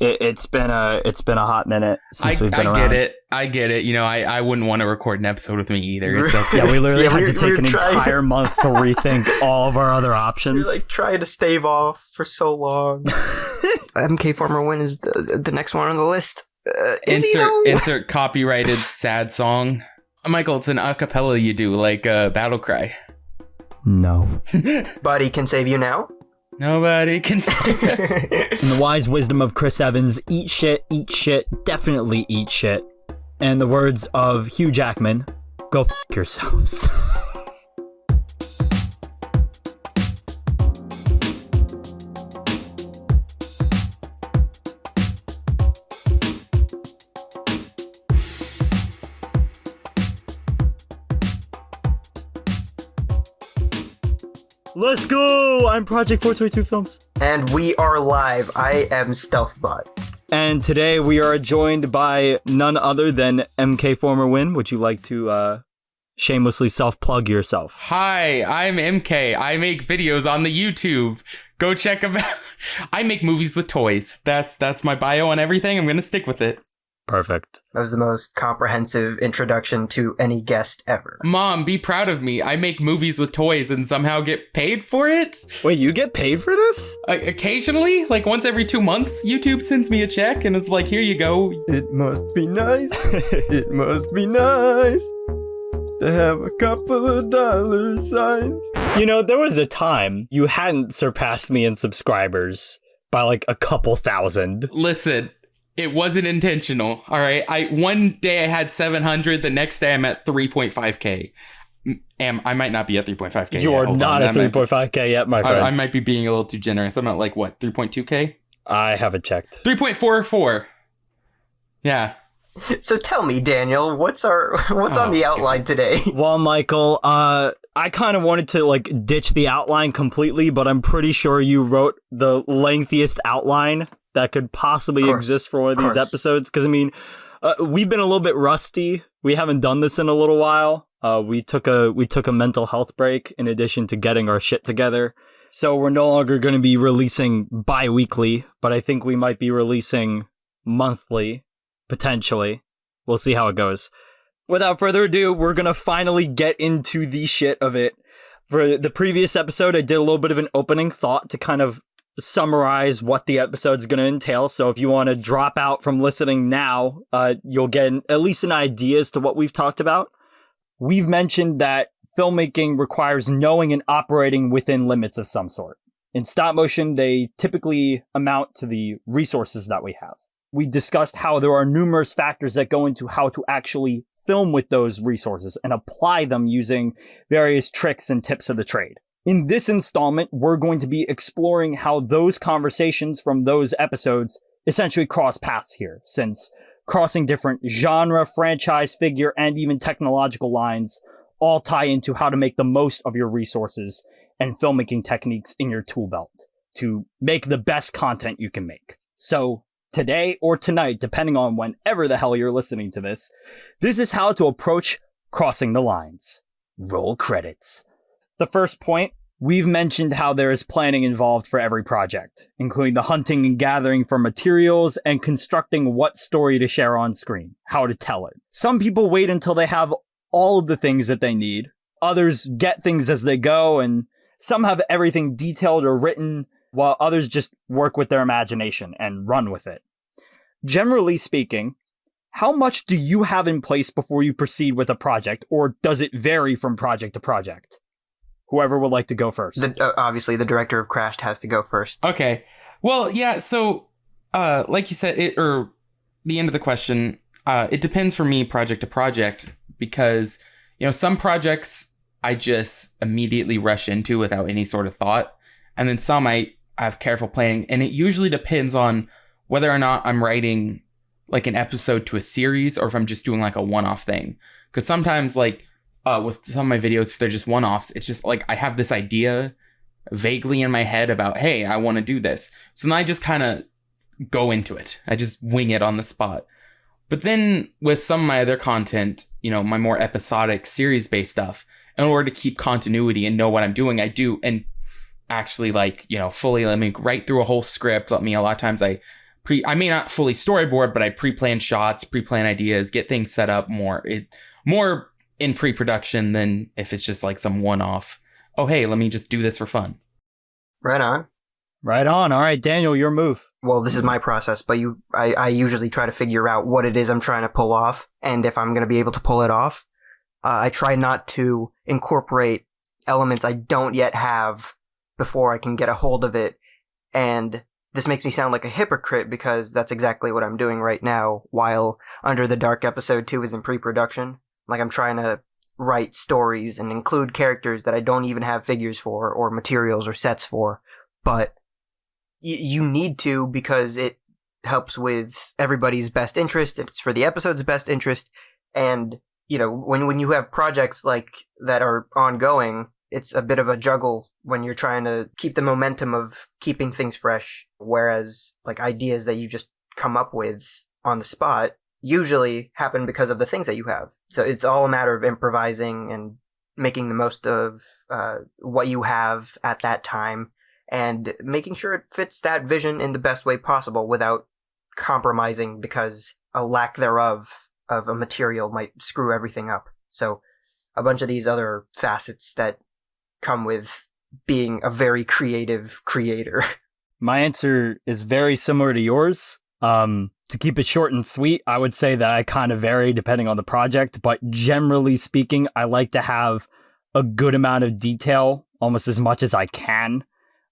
It's been a hot minute since we've been around. I get it. You know, I wouldn't want to record an episode with me either. It's okay. Yeah, we literally had to take an entire month to rethink all of our other options. We're like trying to stave off for so long. MKFormerW1N is the next one on the list. Insert copyrighted sad song. Michael, it's an acapella you do, like a battle cry. No. Buddy can save you now. Nobody can say In the wise wisdom of Chris Evans, eat shit, definitely eat shit. And the words of Hugh Jackman, go f*** yourselves. Let's go! I'm Project422 Films. And we are live. I am Stealthabotte. And today we are joined by none other than MKFormerW1N. Would you like to shamelessly self-plug yourself? Hi, I'm MK. I make videos on the YouTube. Go check them out. I make movies with toys. That's my bio on everything. I'm going to stick with it. Perfect. That was the most comprehensive introduction to any guest ever. Mom, be proud of me. I make movies with toys and somehow get paid for it. Wait, you get paid for this? Occasionally, like once every 2 months, YouTube sends me a check and it's like, here you go. It must be nice. It must be nice to have a couple of dollar signs. You know, there was a time you hadn't surpassed me in subscribers by like a couple thousand. Listen. It wasn't intentional, all right? One day I had 700, the next day I'm at 3.5K. I might not be at 3.5K You're not at 3.5K yet, my friend. I might be being a little too generous. I'm at like, what, 3.2K? I haven't checked. 3.44. Yeah. So tell me, Daniel, what's on the outline today? Well, Michael, I kind of wanted to like ditch the outline completely, but I'm pretty sure you wrote the lengthiest outline that could possibly exist for one of these episodes. Because, I mean, we've been a little bit rusty. We haven't done this in a little while. We took a mental health break in addition to getting our shit together. So we're no longer going to be releasing bi-weekly, but I think we might be releasing monthly, potentially. We'll see how it goes. Without further ado, we're going to finally get into the shit of it. For the previous episode, I did a little bit of an opening thought to kind of summarize what the episode's going to entail. So if you want to drop out from listening now, you'll get at least an idea as to what we've talked about. We've mentioned that filmmaking requires knowing and operating within limits of some sort. In stop motion, they typically amount to the resources that we have. We discussed how there are numerous factors that go into how to actually film with those resources and apply them using various tricks and tips of the trade. In this installment, we're going to be exploring how those conversations from those episodes essentially cross paths here, since crossing different genre, franchise, figure, and even technological lines all tie into how to make the most of your resources and filmmaking techniques in your tool belt to make the best content you can make. So today or tonight, depending on whenever the hell you're listening to this is how to approach crossing the lines. Roll credits. The first point, we've mentioned how there is planning involved for every project, including the hunting and gathering for materials and constructing what story to share on screen, how to tell it. Some people wait until they have all of the things that they need. Others get things as they go, and some have everything detailed or written, while others just work with their imagination and run with it. Generally speaking, how much do you have in place before you proceed with a project, or does it vary from project to project? Whoever would like to go first. Obviously, the director of Crashed has to go first. Okay. Well, yeah, so, like you said, the end of the question, it depends for me project to project, because, you know, some projects I just immediately rush into without any sort of thought, and then some I have careful planning, and it usually depends on whether or not I'm writing, like, an episode to a series, or if I'm just doing, like, a one-off thing. Because sometimes, like, with some of my videos, if they're just one-offs, it's just like I have this idea vaguely in my head about, hey, I want to do this. So then I just kind of go into it. I just wing it on the spot. But then with some of my other content, you know, my more episodic series-based stuff, in order to keep continuity and know what I'm doing, I do, and actually, like, you know, fully let me write through a whole script. A lot of times I I may not fully storyboard, but I pre-plan shots, pre-plan ideas, get things set up more in pre-production than if it's just like some one-off. Oh, hey, let me just do this for fun. Right on. Right on. All right, Daniel, your move. Well, this is my process, but I usually try to figure out what it is I'm trying to pull off, and if I'm going to be able to pull it off. I try not to incorporate elements I don't yet have before I can get a hold of it, and this makes me sound like a hypocrite because that's exactly what I'm doing right now while Under the Dark Episode 2 is in pre-production. Like, I'm trying to write stories and include characters that I don't even have figures for or materials or sets for, but you need to because it helps with everybody's best interest. It's for the episode's best interest. And, you know, when you have projects like that are ongoing, it's a bit of a juggle when you're trying to keep the momentum of keeping things fresh. Whereas like ideas that you just come up with on the spot usually happen because of the things that you have. So it's all a matter of improvising and making the most of what you have at that time, and making sure it fits that vision in the best way possible without compromising because a lack thereof of a material might screw everything up. So a bunch of these other facets that come with being a very creative creator. My answer is very similar to yours. To keep it short and sweet, I would say that I kind of vary depending on the project, but generally speaking, I like to have a good amount of detail, almost as much as I can,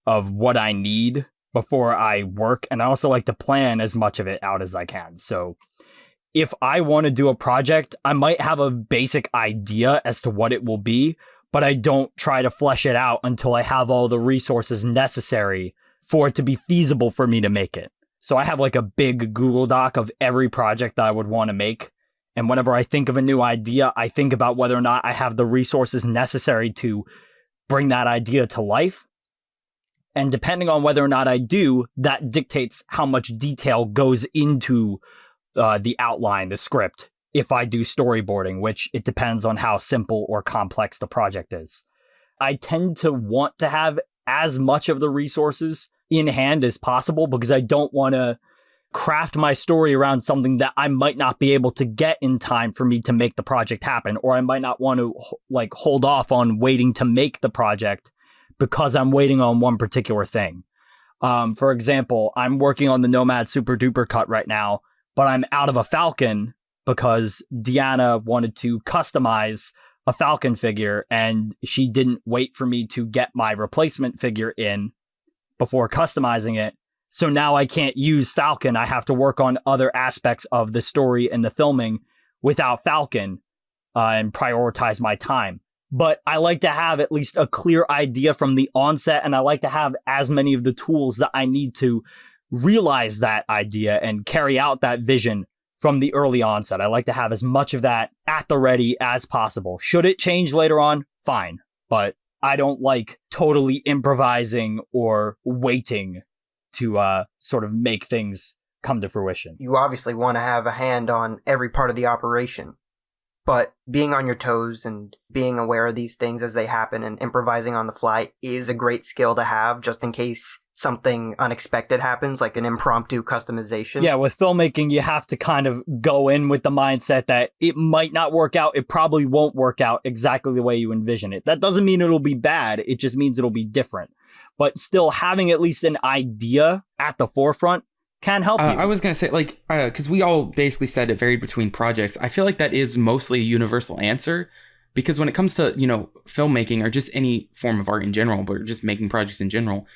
of what I need before I work. And I also like to plan as much of it out as I can. So if I want to do a project, I might have a basic idea as to what it will be, but I don't try to flesh it out until I have all the resources necessary for it to be feasible for me to make it. So I have like a big Google Doc of every project that I would want to make. And whenever I think of a new idea, I think about whether or not I have the resources necessary to bring that idea to life. And depending on whether or not I do, that dictates how much detail goes into the outline, the script, if I do storyboarding, which it depends on how simple or complex the project is. I tend to want to have as much of the resources in hand as possible because I don't want to craft my story around something that I might not be able to get in time for me to make the project happen, or I might not want to like hold off on waiting to make the project because I'm waiting on one particular thing. For example, I'm working on the Nomad Super Duper cut right now, but I'm out of a Falcon because Deanna wanted to customize a Falcon figure and she didn't wait for me to get my replacement figure in before customizing it. So now I can't use Falcon. I have to work on other aspects of the story and the filming without Falcon and prioritize my time. But I like to have at least a clear idea from the onset, and I like to have as many of the tools that I need to realize that idea and carry out that vision from the early onset. I like to have as much of that at the ready as possible. Should it change later on? Fine. But I don't like totally improvising or waiting to sort of make things come to fruition. You obviously want to have a hand on every part of the operation, but being on your toes and being aware of these things as they happen and improvising on the fly is a great skill to have just in case something unexpected happens, like an impromptu customization. Yeah, with filmmaking, you have to kind of go in with the mindset that it might not work out. It probably won't work out exactly the way you envision it. That doesn't mean it'll be bad. It just means it'll be different. But still having at least an idea at the forefront can help you. I was going to say, like, because we all basically said it varied between projects. I feel like that is mostly a universal answer, because when it comes to, you know, filmmaking or just any form of art in general, but just making projects in general,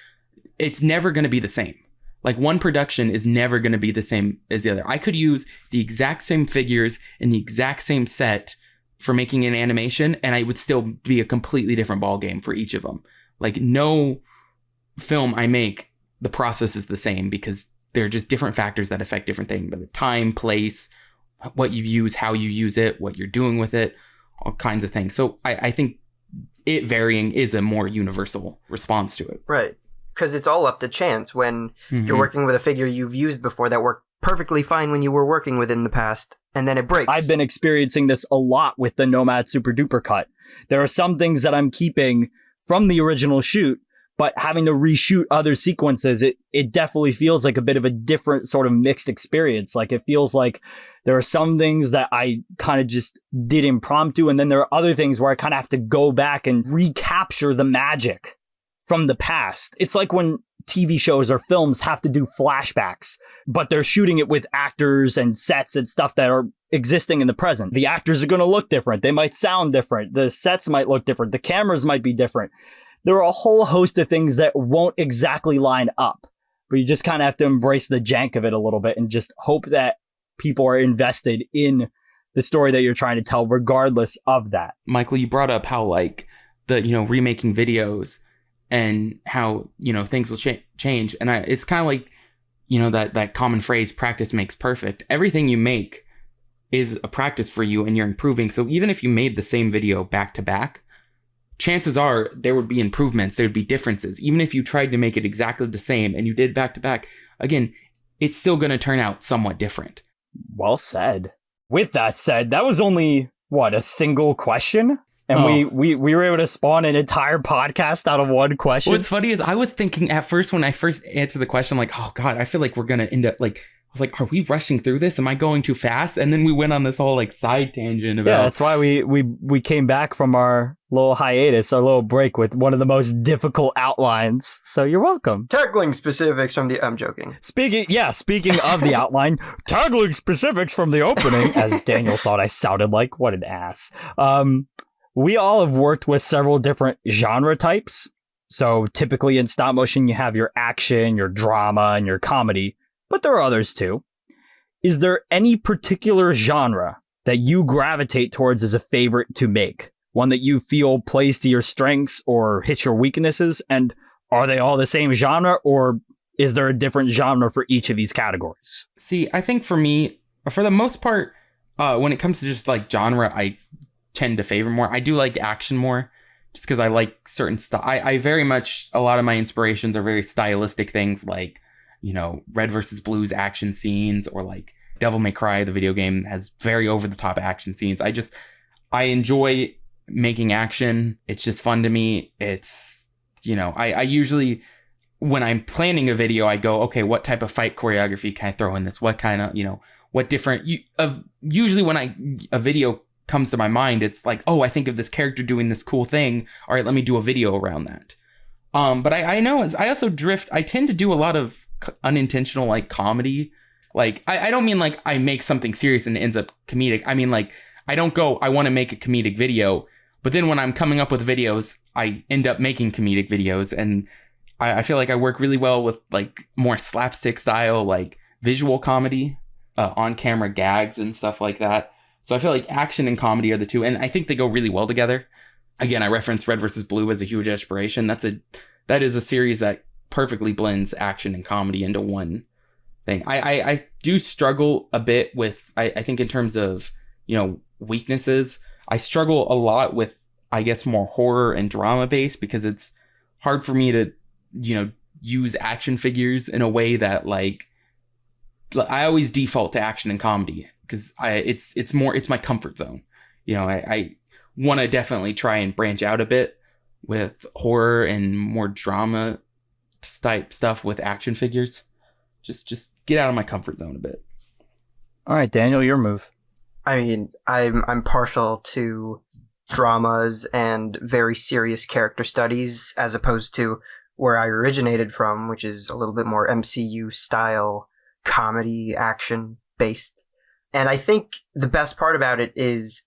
it's never going to be the same. Like, one production is never going to be the same as the other. I could use the exact same figures and the exact same set for making an animation, and I would still be a completely different ballgame for each of them. Like, no film I make, the process is the same because there are just different factors that affect different things, but the time, place, what you use, how you use it, what you're doing with it, all kinds of things. So I think it varying is a more universal response to it. Right. Because it's all up to chance when you're working with a figure you've used before that worked perfectly fine when you were working with in the past, and then it breaks. I've been experiencing this a lot with the Nomad Super Duper cut. There are some things that I'm keeping from the original shoot, but having to reshoot other sequences, it definitely feels like a bit of a different sort of mixed experience. Like it feels like there are some things that I kind of just did impromptu, and then there are other things where I kind of have to go back and recapture the magic from the past. It's like when TV shows or films have to do flashbacks, but they're shooting it with actors and sets and stuff that are existing in the present. The actors are going to look different. They might sound different. The sets might look different. The cameras might be different. There are a whole host of things that won't exactly line up, but you just kind of have to embrace the jank of it a little bit and just hope that people are invested in the story that you're trying to tell, regardless of that. Michael, you brought up how like the, remaking videos and how, things will change. And it's kind of like, that common phrase, practice makes perfect. Everything you make is a practice for you and you're improving. So even if you made the same video back to back, chances are there would be improvements. There would be differences. Even if you tried to make it exactly the same and you did back to back, again, it's still going to turn out somewhat different. Well said. With that said, that was only, a single question? And we were able to spawn an entire podcast out of one question. What's funny is I was thinking at first, when I first answered the question, I'm like, oh God, I feel like we're going to end up like, I was like, are we rushing through this? Am I going too fast? And then we went on this whole like side tangent about. Yeah, that's why we came back from our little hiatus, our little break with one of the most difficult outlines. So you're welcome. Tackling specifics from the... I'm joking. Speaking of the outline, tackling specifics from the opening, as Daniel thought I sounded like. What an ass. We all have worked with several different genre types. So typically in stop motion, you have your action, your drama, and your comedy, but there are others too. Is there any particular genre that you gravitate towards as a favorite to make? One that you feel plays to your strengths or hits your weaknesses? And are they all the same genre, or is there a different genre for each of these categories? See, I think for me, for the most part, when it comes to just like genre, I tend to favor more. I do like action more just because I like certain stuff. I very much, a lot of my inspirations are very stylistic things like, Red versus Blue's action scenes, or like Devil May Cry, the video game, has very over the top action scenes. I enjoy making action. It's just fun to me. It's, I usually, when I'm planning a video, I go, okay, what type of fight choreography can I throw in this? What kind of, what different, usually when a video comes to my mind, it's like, oh, I think of this character doing this cool thing. All right, let me do a video around that. But I know as I also drift, I tend to do a lot of unintentional like comedy. Like I don't mean like I make something serious and it ends up comedic. I mean like I don't go, I want to make a comedic video, but then when I'm coming up with videos, I end up making comedic videos, and I feel like I work really well with like more slapstick style, like visual comedy, on camera gags and stuff like that. So I feel like action and comedy are the two, and I think they go really well together. Again, I referenced Red vs. Blue as a huge inspiration. That is a series that perfectly blends action and comedy into one thing. I do struggle a bit with, I think in terms of, weaknesses, I struggle a lot with, I guess, more horror and drama based, because it's hard for me to, use action figures in a way that like, I always default to action and comedy because it's my comfort zone. I want to definitely try and branch out a bit with horror and more drama type stuff with action figures. Just get out of my comfort zone a bit. All right, Daniel, your move. I mean, I'm partial to dramas and very serious character studies, as opposed to where I originated from, which is a little bit more MCU style comedy action based. And I think the best part about it is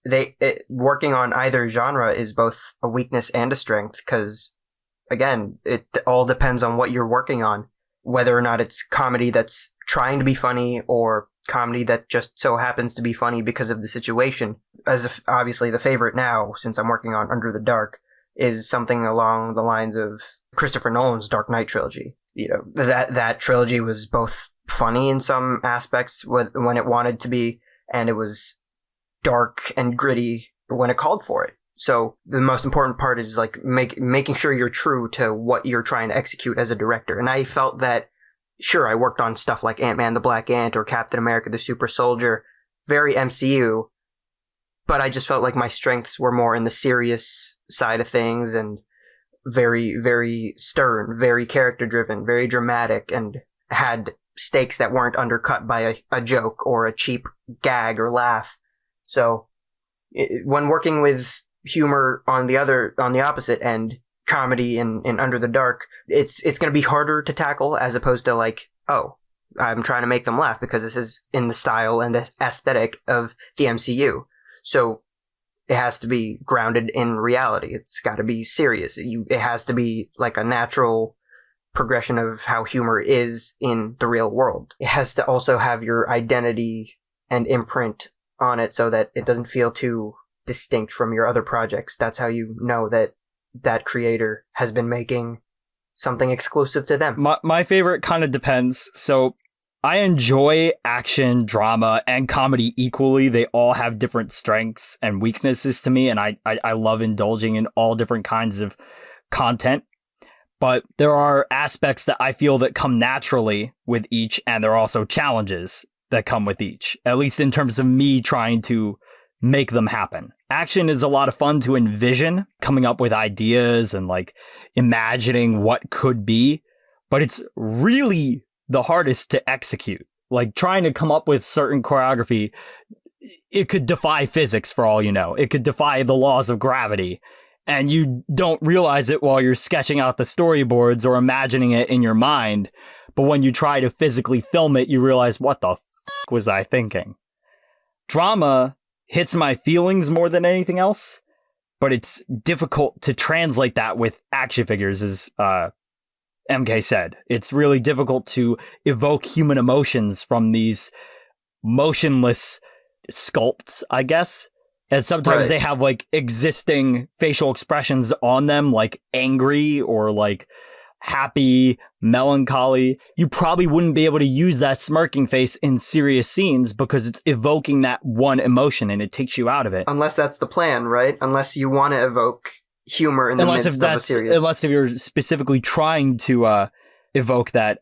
working on either genre is both a weakness and a strength, because, again, it all depends on what you're working on, whether or not it's comedy that's trying to be funny or comedy that just so happens to be funny because of the situation. Obviously, the favorite now, since I'm working on Under the Dark, is something along the lines of Christopher Nolan's Dark Knight trilogy. That trilogy was both funny in some aspects when it wanted to be, and it was dark and gritty when it called for it. So the most important part is like making sure you're true to what you're trying to execute as a director. And I felt that, sure, I worked on stuff like Ant-Man the Black Ant or Captain America the Super Soldier, very MCU, but I just felt like my strengths were more in the serious side of things, and very, very stern, very character driven, very dramatic, and had stakes that weren't undercut by a joke or a cheap gag or laugh. So when working with humor on the opposite end, comedy in Under the Dark, it's going to be harder to tackle as opposed to like, oh, I'm trying to make them laugh because this is in the style and the aesthetic of the MCU. So it has to be grounded in reality. It's got to be serious. It has to be like a natural progression of how humor is in the real world. It has to also have your identity and imprint on it so that it doesn't feel too distinct from your other projects. That's how you know that creator has been making something exclusive to them. My favorite kind of depends. So I enjoy action, drama, and comedy equally. They all have different strengths and weaknesses to me, and I love indulging in all different kinds of content. But there are aspects that I feel that come naturally with each, and there are also challenges that come with each, at least in terms of me trying to make them happen. Action is a lot of fun to envision, coming up with ideas and like imagining what could be, but it's really the hardest to execute. Like trying to come up with certain choreography, it could defy physics for all you know. It could defy the laws of gravity, and you don't realize it while you're sketching out the storyboards or imagining it in your mind. But when you try to physically film it, you realize, what the f*** was I thinking? Drama hits my feelings more than anything else, but it's difficult to translate that with action figures, as MK said. It's really difficult to evoke human emotions from these motionless sculpts, I guess. And sometimes they have like existing facial expressions on them, like angry or like happy, melancholy. You probably wouldn't be able to use that smirking face in serious scenes because it's evoking that one emotion and it takes you out of it. Unless that's the plan, right? Unless you want to evoke humor in the midst of a serious... Unless if you're specifically trying to evoke that,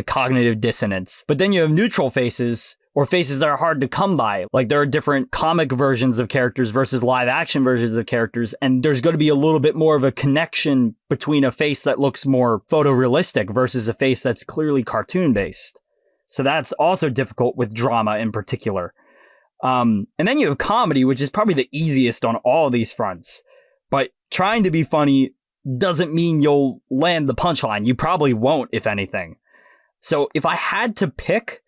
cognitive dissonance. But then you have neutral faces, or faces that are hard to come by. Like there are different comic versions of characters versus live action versions of characters, and there's going to be a little bit more of a connection between a face that looks more photorealistic versus a face that's clearly cartoon based. So that's also difficult with drama in particular. And then you have comedy, which is probably the easiest on all of these fronts. But trying to be funny doesn't mean you'll land the punchline. You probably won't, if anything. So if I had to pick,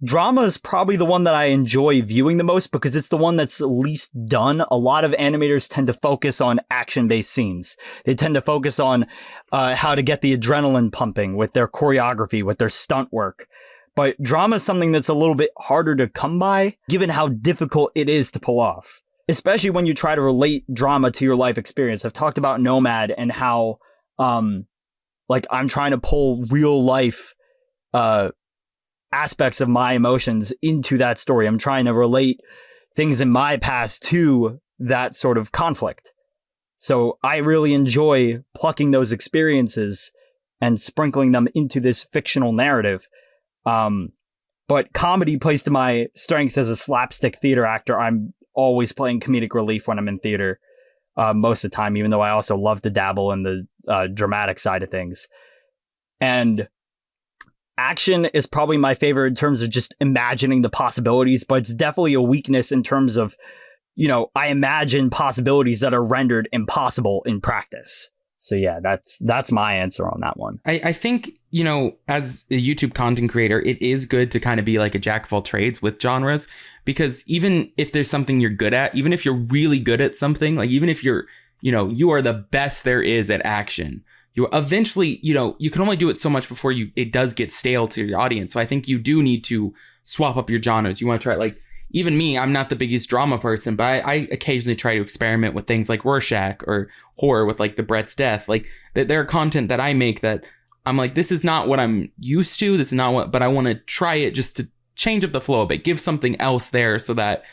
drama is probably the one that I enjoy viewing the most because it's the one that's least done. A lot of animators tend to focus on action-based scenes. They tend to focus on how to get the adrenaline pumping with their choreography, with their stunt work. But drama is something that's a little bit harder to come by, given how difficult it is to pull off. Especially when you try to relate drama to your life experience. I've talked about Nomad and how, I'm trying to pull real life, aspects of my emotions into that story. I'm trying to relate things in my past to that sort of conflict. So I really enjoy plucking those experiences and sprinkling them into this fictional narrative. But comedy plays to my strengths as a slapstick theater actor. I'm always playing comedic relief when I'm in theater, most of the time, even though I also love to dabble in the dramatic side of things. And action is probably my favorite in terms of just imagining the possibilities, but it's definitely a weakness in terms of, I imagine possibilities that are rendered impossible in practice. So yeah, that's my answer on that one. I think, as a YouTube content creator, it is good to kind of be like a jack of all trades with genres, because even if there's something you're good at, even if you're really good at something, like even if you're, you are the best there is at action, you eventually, you can only do it so much before it does get stale to your audience. So I think you do need to swap up your genres. You want to try, like, even me, I'm not the biggest drama person, but I occasionally try to experiment with things like Rorschach or horror with like the Brett's Death. Like there are content that I make that I'm like, this is not what I'm used to. This is not what, but I want to try it just to change up the flow a bit, give something else there so that,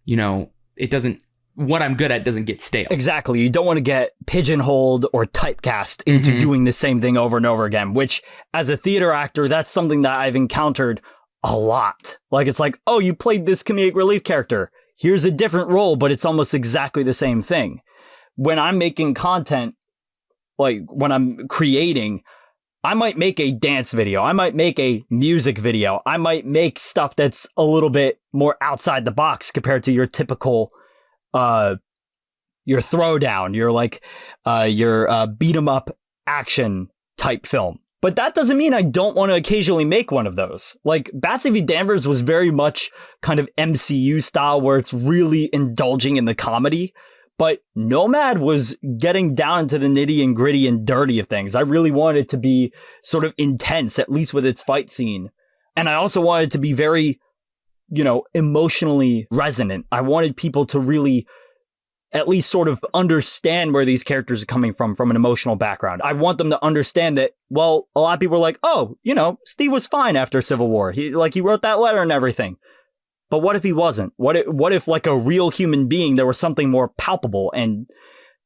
it doesn't, what I'm good at doesn't get stale. Exactly. You don't want to get pigeonholed or typecast into doing the same thing over and over again, which as a theater actor, that's something that I've encountered a lot. Like, it's like, oh, you played this comedic relief character. Here's a different role, but it's almost exactly the same thing. When I'm making content, like when I'm creating, I might make a dance video. I might make a music video. I might make stuff that's a little bit more outside the box compared to your typical, your throwdown, your beat 'em up action type film. But that doesn't mean I don't want to occasionally make one of those. Like Batsy v. Danvers was very much kind of MCU style where it's really indulging in the comedy. But Nomad was getting down into the nitty and gritty and dirty of things. I really wanted it to be sort of intense, at least with its fight scene. And I also wanted it to be very, emotionally resonant. I wanted people to really at least sort of understand where these characters are coming from an emotional background. I want them to understand that, well, a lot of people are like, oh, Steve was fine after Civil War. He wrote that letter and everything. But what if he wasn't? What if like a real human being, there was something more palpable and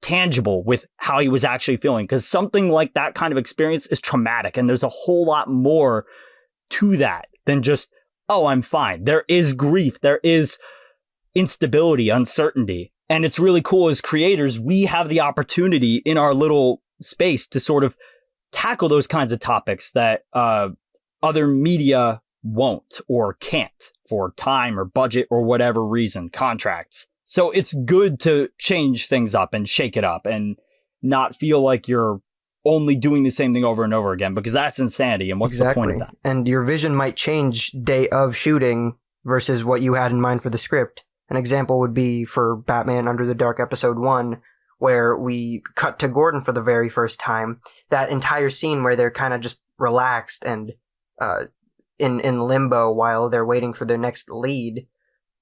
tangible with how he was actually feeling? Because something like that kind of experience is traumatic. And there's a whole lot more to that than just, oh, I'm fine. There is grief. There is instability, uncertainty. And it's really cool as creators, we have the opportunity in our little space to sort of tackle those kinds of topics that other media won't or can't for time or budget or whatever reason, contracts. So it's good to change things up and shake it up and not feel like you're only doing the same thing over and over again, because that's insanity. And what's the point of that? And your vision might change day of shooting versus what you had in mind for the script. An example would be for Batman Under the Dark Episode 1, where we cut to Gordon for the very first time. That entire scene where they're kind of just relaxed and in limbo while they're waiting for their next lead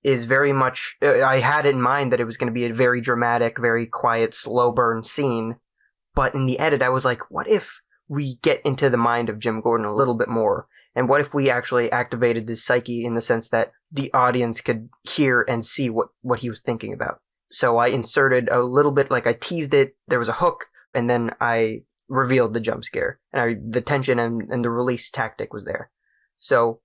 is very much... I had it in mind that it was going to be a very dramatic, very quiet, slow burn scene. But in the edit, I was like, what if we get into the mind of Jim Gordon a little bit more? And what if we actually activated his psyche in the sense that the audience could hear and see what he was thinking about? So I inserted a little bit, like I teased it, there was a hook, and then I revealed the jump scare. And the tension and the release tactic was there. So,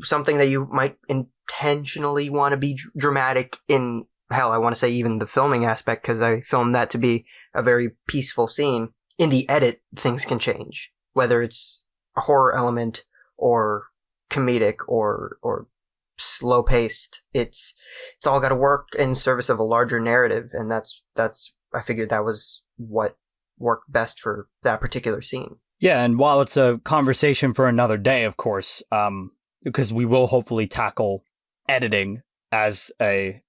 something that you might intentionally want to be dramatic in, hell, I want to say even the filming aspect, because I filmed that to be a very peaceful scene. In the edit, things can change. Whether it's a horror element or comedic or slow paced, it's all got to work in service of a larger narrative, and that's I figured that was what worked best for that particular scene. Yeah, and while it's a conversation for another day, of course, because we will hopefully tackle editing as a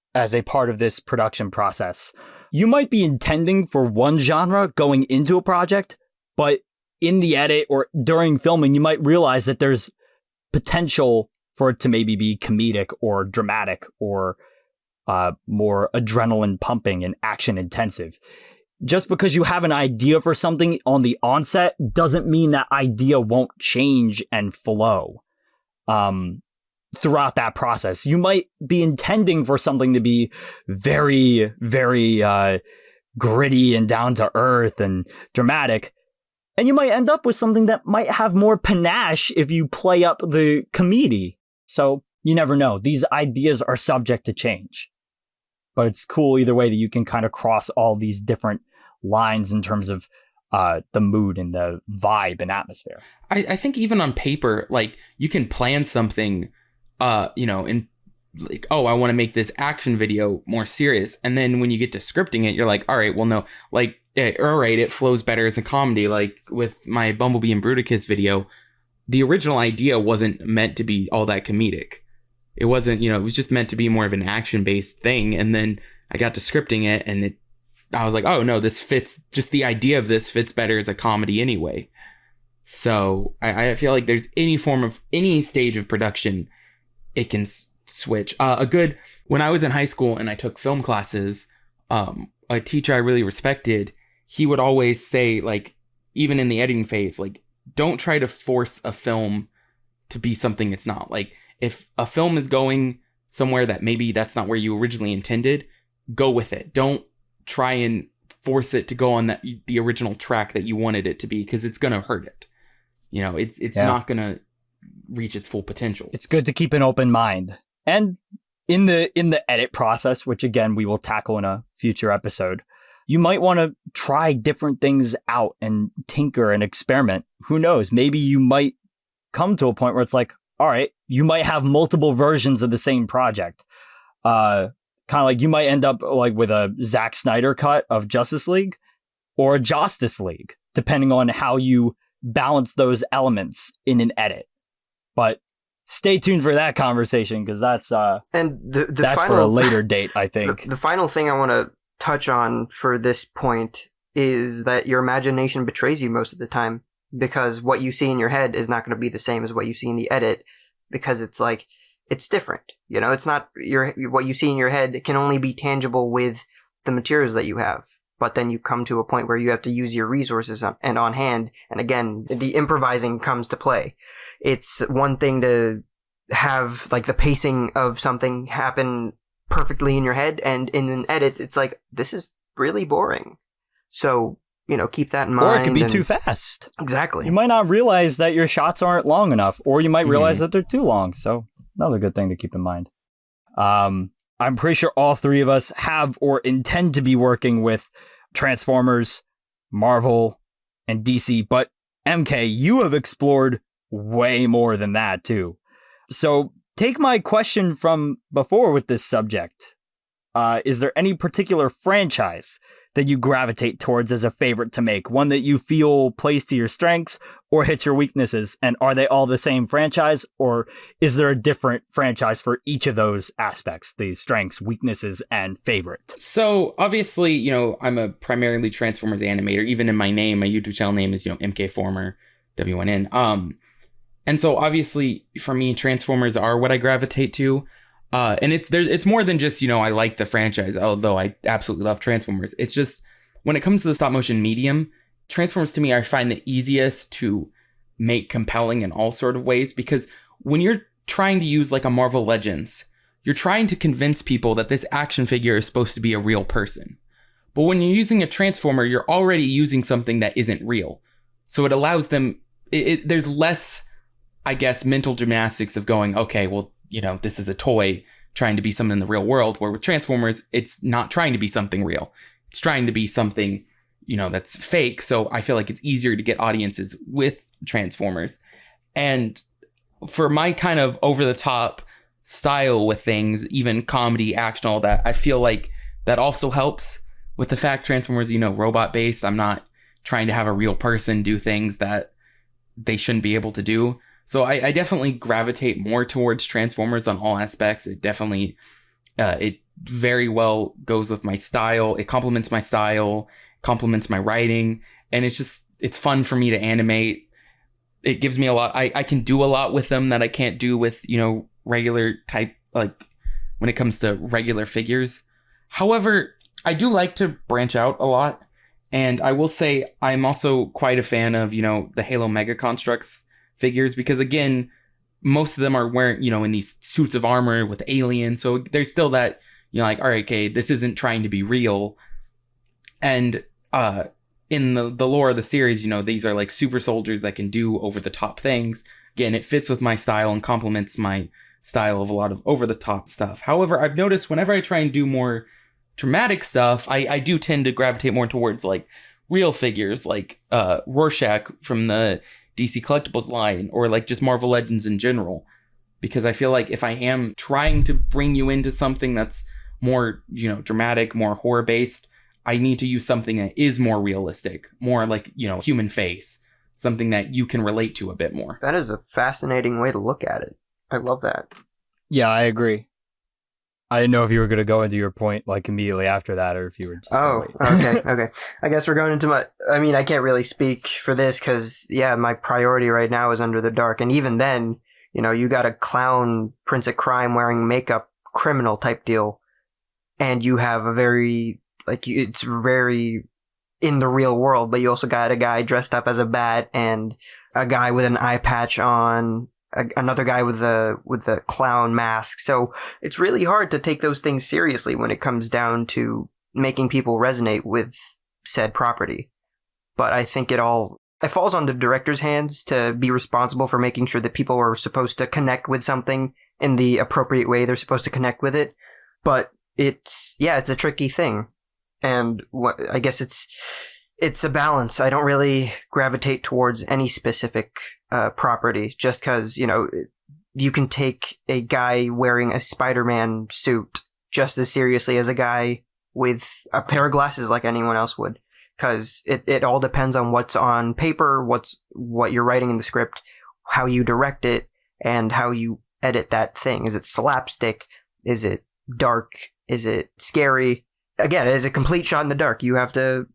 part of this production process, you might be intending for one genre going into a project, but in the edit or during filming, you might realize that there's potential for it to maybe be comedic or dramatic or more adrenaline pumping and action intensive. Just because you have an idea for something on the onset doesn't mean that idea won't change and flow throughout that process. You might be intending for something to be very, very gritty and down to earth and dramatic. And you might end up with something that might have more panache if you play up the comedy. So you never know. These ideas are subject to change. But it's cool either way that you can kind of cross all these different lines in terms of the mood and the vibe and atmosphere. I think even on paper, like you can plan something, in like, oh, I want to make this action video more serious. And then when you get to scripting it, you're like, all right, well, no, like, all right, it flows better as a comedy. Like with my Bumblebee and Bruticus video, the original idea wasn't meant to be all that comedic. It wasn't, it was just meant to be more of an action-based thing. And then I got to scripting it and I was like, oh no, this fits, just the idea of this fits better as a comedy anyway. So I feel like there's any stage of production, it can switch. When I was in high school and I took film classes, a teacher I really respected, he would always say, like, even in the editing phase, like, don't try to force a film to be something it's not. Like, if a film is going somewhere that maybe that's not where you originally intended, go with it. Don't try and force it to go on the original track that you wanted it to be, because it's going to hurt it. It's not going to reach its full potential. It's good to keep an open mind. And in the edit process, which again we will tackle in a future episode, you might want to try different things out and tinker and experiment. Who knows? Maybe you might come to a point where it's like, all right, you might have multiple versions of the same project. Kind of like you might end up like with a Zack Snyder cut of Justice League or a Justice League, depending on how you balance those elements in an edit. But stay tuned for that conversation, because that's and that's for a later date, I think. The final thing I want to touch on for this point is that your imagination betrays you most of the time, because what you see in your head is not going to be the same as what you see in the edit, because it's like, it's different. You know, it's not what you see in your head can only be tangible with the materials that you have. But then you come to a point where you have to use your resources and on hand. And again, the improvising comes to play. It's one thing to have like the pacing of something happen perfectly in your head, and in an edit, it's like, this is really boring. So, you know, keep that in mind. Or it could be too fast. Exactly. You might not realize that your shots aren't long enough, or you might realize that they're too long. So another good thing to keep in mind. I'm pretty sure all three of us have or intend to be working with Transformers, Marvel, and DC. But MK, you have explored way more than that too. So take my question from before with this subject. Is there any particular franchise that you gravitate towards as a favorite to make? One that you feel plays to your strengths or hits your weaknesses? And are they all the same franchise, or is there a different franchise for each of those aspects, the strengths, weaknesses, and favorite? So obviously, you know, I'm a primarily Transformers animator. Even in my name, my YouTube channel name is, you know, MKFormerW1N. And so obviously for me, Transformers are what I gravitate to. And it's more than just, you know, I like the franchise, although I absolutely love Transformers. It's just, when it comes to the stop motion medium, Transformers to me, I find the easiest to make compelling in all sort of ways, because when you're trying to use like a Marvel Legends, you're trying to convince people that this action figure is supposed to be a real person. But when you're using a Transformer, you're already using something that isn't real. So it allows them, there's less, I guess, mental gymnastics of going, okay, well, you know, this is a toy trying to be something in the real world, where with Transformers, it's not trying to be something real. It's trying to be something, you know, that's fake. So I feel like it's easier to get audiences with Transformers. And for my kind of over the top style with things, even comedy, action, all that, I feel like that also helps with the fact Transformers, you know, robot based. I'm not trying to have a real person do things that they shouldn't be able to do. So I definitely gravitate more towards Transformers on all aspects. It definitely, it very well goes with my style. It complements my style, complements my writing. And it's fun for me to animate. It gives me a lot. I can do a lot with them that I can't do with, you know, regular type, like when it comes to regular figures. However, I do like to branch out a lot. And I will say I'm also quite a fan of, you know, the Halo Mega Constructs figures, because again, most of them are wearing, you know, in these suits of armor with aliens. So there's still that, you know, like, all right, okay, this isn't trying to be real. And in the lore of the series, you know, these are like super soldiers that can do over the top things. Again, it fits with my style and complements my style of a lot of over the top stuff. However, I've noticed whenever I try and do more dramatic stuff, I do tend to gravitate more towards like real figures, like Rorschach from the DC Collectibles line, or like just Marvel Legends in general, because I feel like if I am trying to bring you into something that's more, you know, dramatic, more horror based, I need to use something that is more realistic, more like, you know, human face, something that you can relate to a bit more. That is a fascinating way to look at it. I love that. Yeah, I agree. I didn't know if you were going to go into your point like immediately after that, or if you were just okay. I guess we're going into I can't really speak for this because, yeah, my priority right now is Under the Dark. And even then, you know, you got a clown Prince of Crime wearing makeup criminal type deal. And you have a very, it's very in the real world, but you also got a guy dressed up as a bat and a guy with an eye patch on, another guy with a clown mask. So it's really hard to take those things seriously when it comes down to making people resonate with said property. But I think it falls on the director's hands to be responsible for making sure that people are supposed to connect with something in the appropriate way they're supposed to connect with it. But it's a tricky thing. And I guess it's a balance. I don't really gravitate towards any specific property just because, you can take a guy wearing a Spider-Man suit just as seriously as a guy with a pair of glasses like anyone else would. Because it all depends on what's on paper, what you're writing in the script, how you direct it, and how you edit that thing. Is it slapstick? Is it dark? Is it scary? Again, is it complete shot in the dark? You have to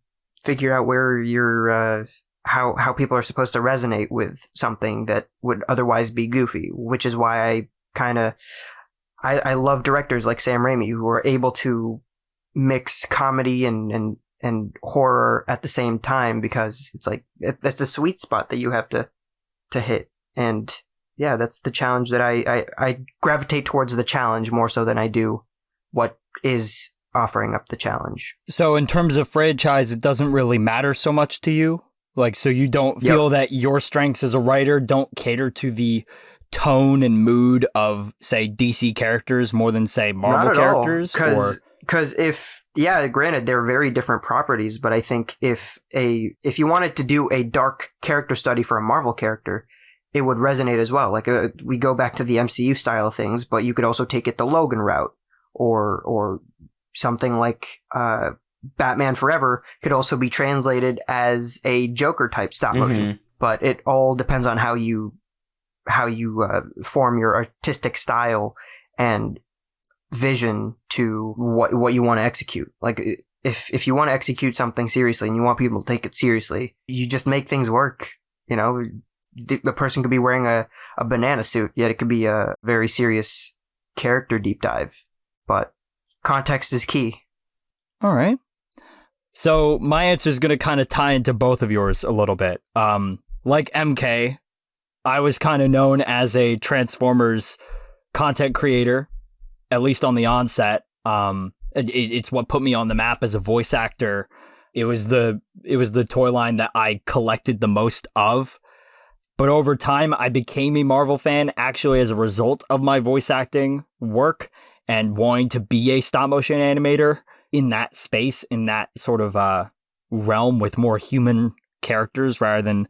figure out where you're, how people are supposed to resonate with something that would otherwise be goofy, which is why I love directors like Sam Raimi who are able to mix comedy and horror at the same time, because it's like, that's the sweet spot that you have to hit. And yeah, that's the challenge that I gravitate towards the challenge more so than I do what is offering up the challenge. So in terms of franchise, it doesn't really matter so much to you? Like, so you don't feel that your strengths as a writer don't cater to the tone and mood of, say, DC characters more than, say, Marvel characters? Because granted, they're very different properties, but I think if you wanted to do a dark character study for a Marvel character, it would resonate as well. Like, we go back to the MCU style of things, but you could also take it the Logan route, or something like Batman Forever could also be translated as a Joker type stop motion. But it all depends on how you form your artistic style and vision to what you want to execute. Like, if you want to execute something seriously and you want people to take it seriously, you just make things work. The person could be wearing a banana suit, yet it could be a very serious character deep dive. But context is key. All right. So my answer is going to kind of tie into both of yours a little bit. Like MK, I was kind of known as a Transformers content creator, at least on the onset. It's what put me on the map as a voice actor. It was the toy line that I collected the most of. But over time, I became a Marvel fan actually as a result of my voice acting work and wanting to be a stop motion animator in that space, in that sort of realm with more human characters rather than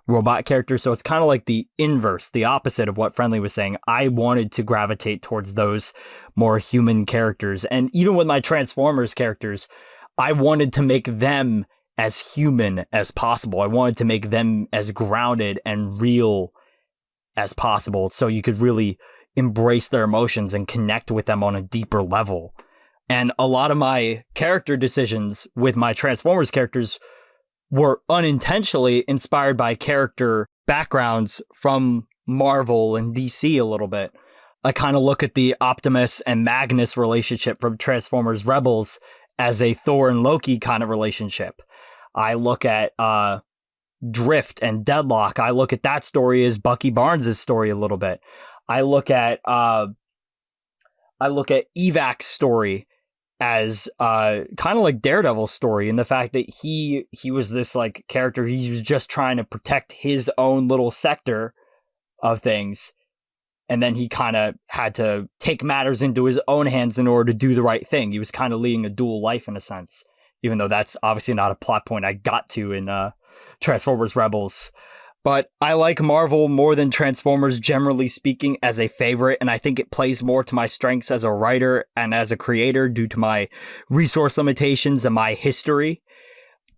robot characters. So it's kind of like the inverse, the opposite of what Friendly was saying. I wanted to gravitate towards those more human characters. And even with my Transformers characters, I wanted to make them as human as possible. I wanted to make them as grounded and real as possible, so you could really embrace their emotions and connect with them on a deeper level. And a lot of my character decisions with my Transformers characters were unintentionally inspired by character backgrounds from Marvel and DC a little bit. I kind of look at the Optimus and Magnus relationship from Transformers Rebels as a Thor and Loki kind of relationship. I look at Drift and Deadlock. I look at that story as Bucky Barnes' story a little bit. I look at Evac's story as kind of like Daredevil's story, in the fact that he was this like character. He was just trying to protect his own little sector of things, and then he kind of had to take matters into his own hands in order to do the right thing. He was kind of leading a dual life in a sense, even though that's obviously not a plot point I got to in Transformers Rebels. But I like Marvel more than Transformers, generally speaking, as a favorite, and I think it plays more to my strengths as a writer and as a creator due to my resource limitations and my history.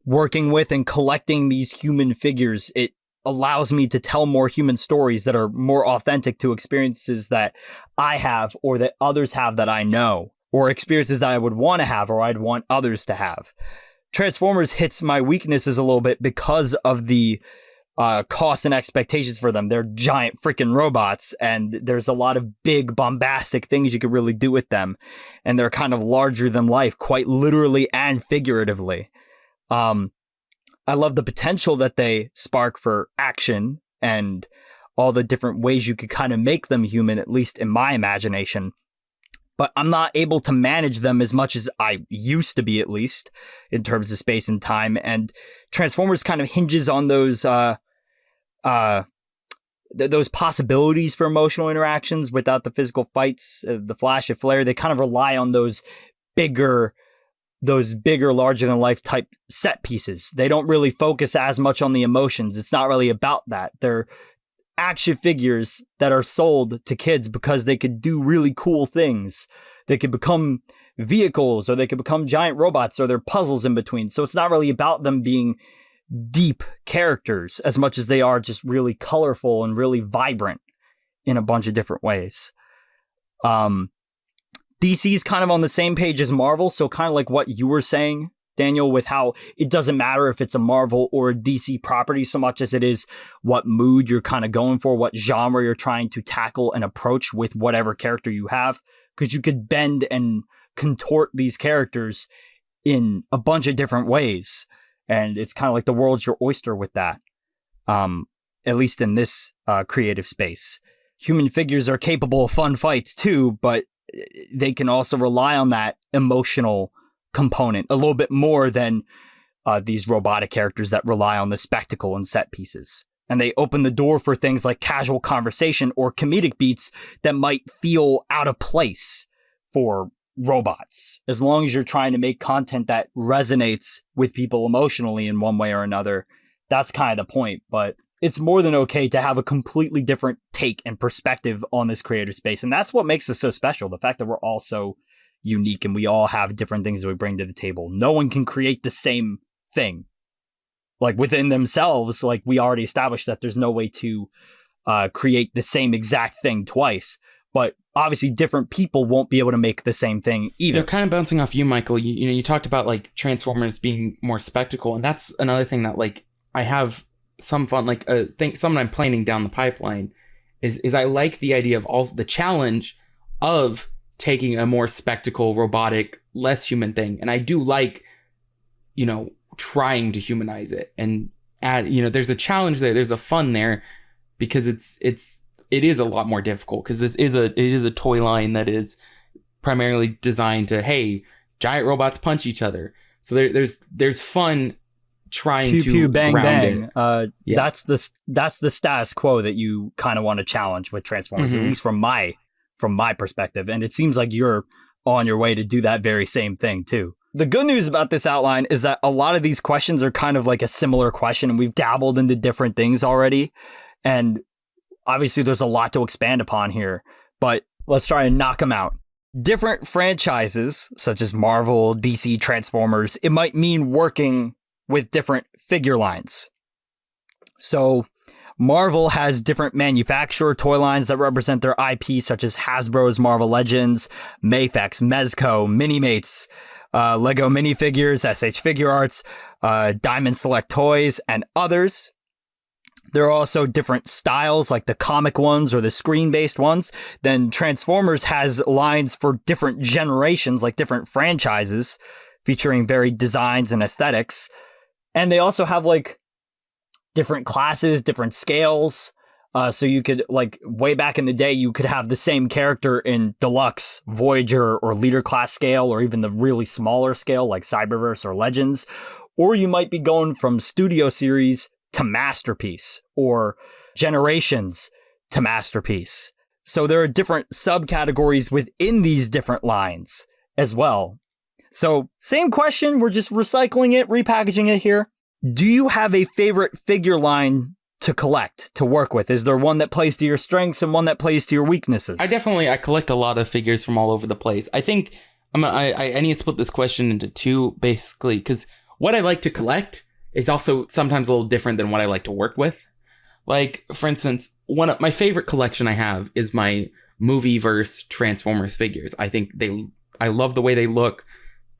Working with and collecting these human figures, it allows me to tell more human stories that are more authentic to experiences that I have or that others have that I know, or experiences that I would want to have or I'd want others to have. Transformers hits my weaknesses a little bit because of the costs and expectations for them. They're giant freaking robots, and there's a lot of big bombastic things you could really do with them, and they're kind of larger than life, quite literally and figuratively. I love the potential that they spark for action and all the different ways you could kind of make them human, at least in my imagination. But I'm not able to manage them as much as I used to be, at least in terms of space and time. And Transformers kind of hinges on those possibilities for emotional interactions without the physical fights, the flash and flare. They kind of rely on those bigger those bigger, larger than life type set pieces. They don't really focus as much on the emotions. It's not really about that. They're action figures that are sold to kids because they could do really cool things. They could become vehicles, or they could become giant robots, or they're puzzles in between. So it's not really about them being deep characters as much as they are just really colorful and really vibrant in a bunch of different ways. DC's kind of on the same page as Marvel, so kind of like what you were saying, Daniel, with how it doesn't matter if it's a Marvel or a DC property so much as it is what mood you're kind of going for, what genre you're trying to tackle and approach with whatever character you have, because you could bend and contort these characters in a bunch of different ways. And it's kind of like the world's your oyster with that, at least in this creative space. Human figures are capable of fun fights too, but they can also rely on that emotional component a little bit more than these robotic characters that rely on the spectacle and set pieces. And they open the door for things like casual conversation or comedic beats that might feel out of place for robots. As long as you're trying to make content that resonates with people emotionally in one way or another, that's kind of the point. But it's more than okay to have a completely different take and perspective on this creative space. And that's what makes us so special. The fact that we're all so unique and we all have different things that we bring to the table. No one can create the same thing. Like within themselves, like we already established that there's no way to create the same exact thing twice. But obviously different people won't be able to make the same thing either. Kind of bouncing off you, Michael, you talked about like Transformers being more spectacle. And that's another thing that like I have some fun, like something I'm planning down the pipeline is I like the idea of also the challenge of taking a more spectacle, robotic, less human thing. And I do like, trying to humanize it and add, there's a challenge there. There's a fun there because it is a lot more difficult because it is a toy line that is primarily designed to, hey, giant robots punch each other. So there's fun trying pew, to pew, bang, ground bang. it. That's the status quo that you kind of want to challenge with Transformers, at least from my perspective. And it seems like you're on your way to do that very same thing too. The good news about this outline is that a lot of these questions are kind of like a similar question, and we've dabbled into different things already. And obviously there's a lot to expand upon here, but let's try and knock them out. Different franchises, such as Marvel, DC, Transformers, it might mean working with different figure lines. So Marvel has different manufacturer toy lines that represent their IP, such as Hasbro's Marvel Legends, Mafex, Mezco, Minimates, Lego minifigures, SH Figure Arts, Diamond Select Toys, and others. There are also different styles, like the comic ones or the screen-based ones. Then Transformers has lines for different generations, like different franchises, featuring varied designs and aesthetics. And they also have like different classes, different scales. So you could, like, way back in the day, you could have the same character in Deluxe, Voyager, or Leader class scale, or even the really smaller scale, like Cyberverse or Legends. Or you might be going from Studio Series to Masterpiece, or Generations to Masterpiece. So there are different subcategories within these different lines as well. So same question, we're just recycling it, repackaging it here. Do you have a favorite figure line to collect, to work with? Is there one that plays to your strengths and one that plays to your weaknesses? I collect a lot of figures from all over the place. I think I need to split this question into two, basically, because what I like to collect is also sometimes a little different than what I like to work with. Like, for instance, one of my favorite collection I have is my Movieverse Transformers figures. I love the way they look.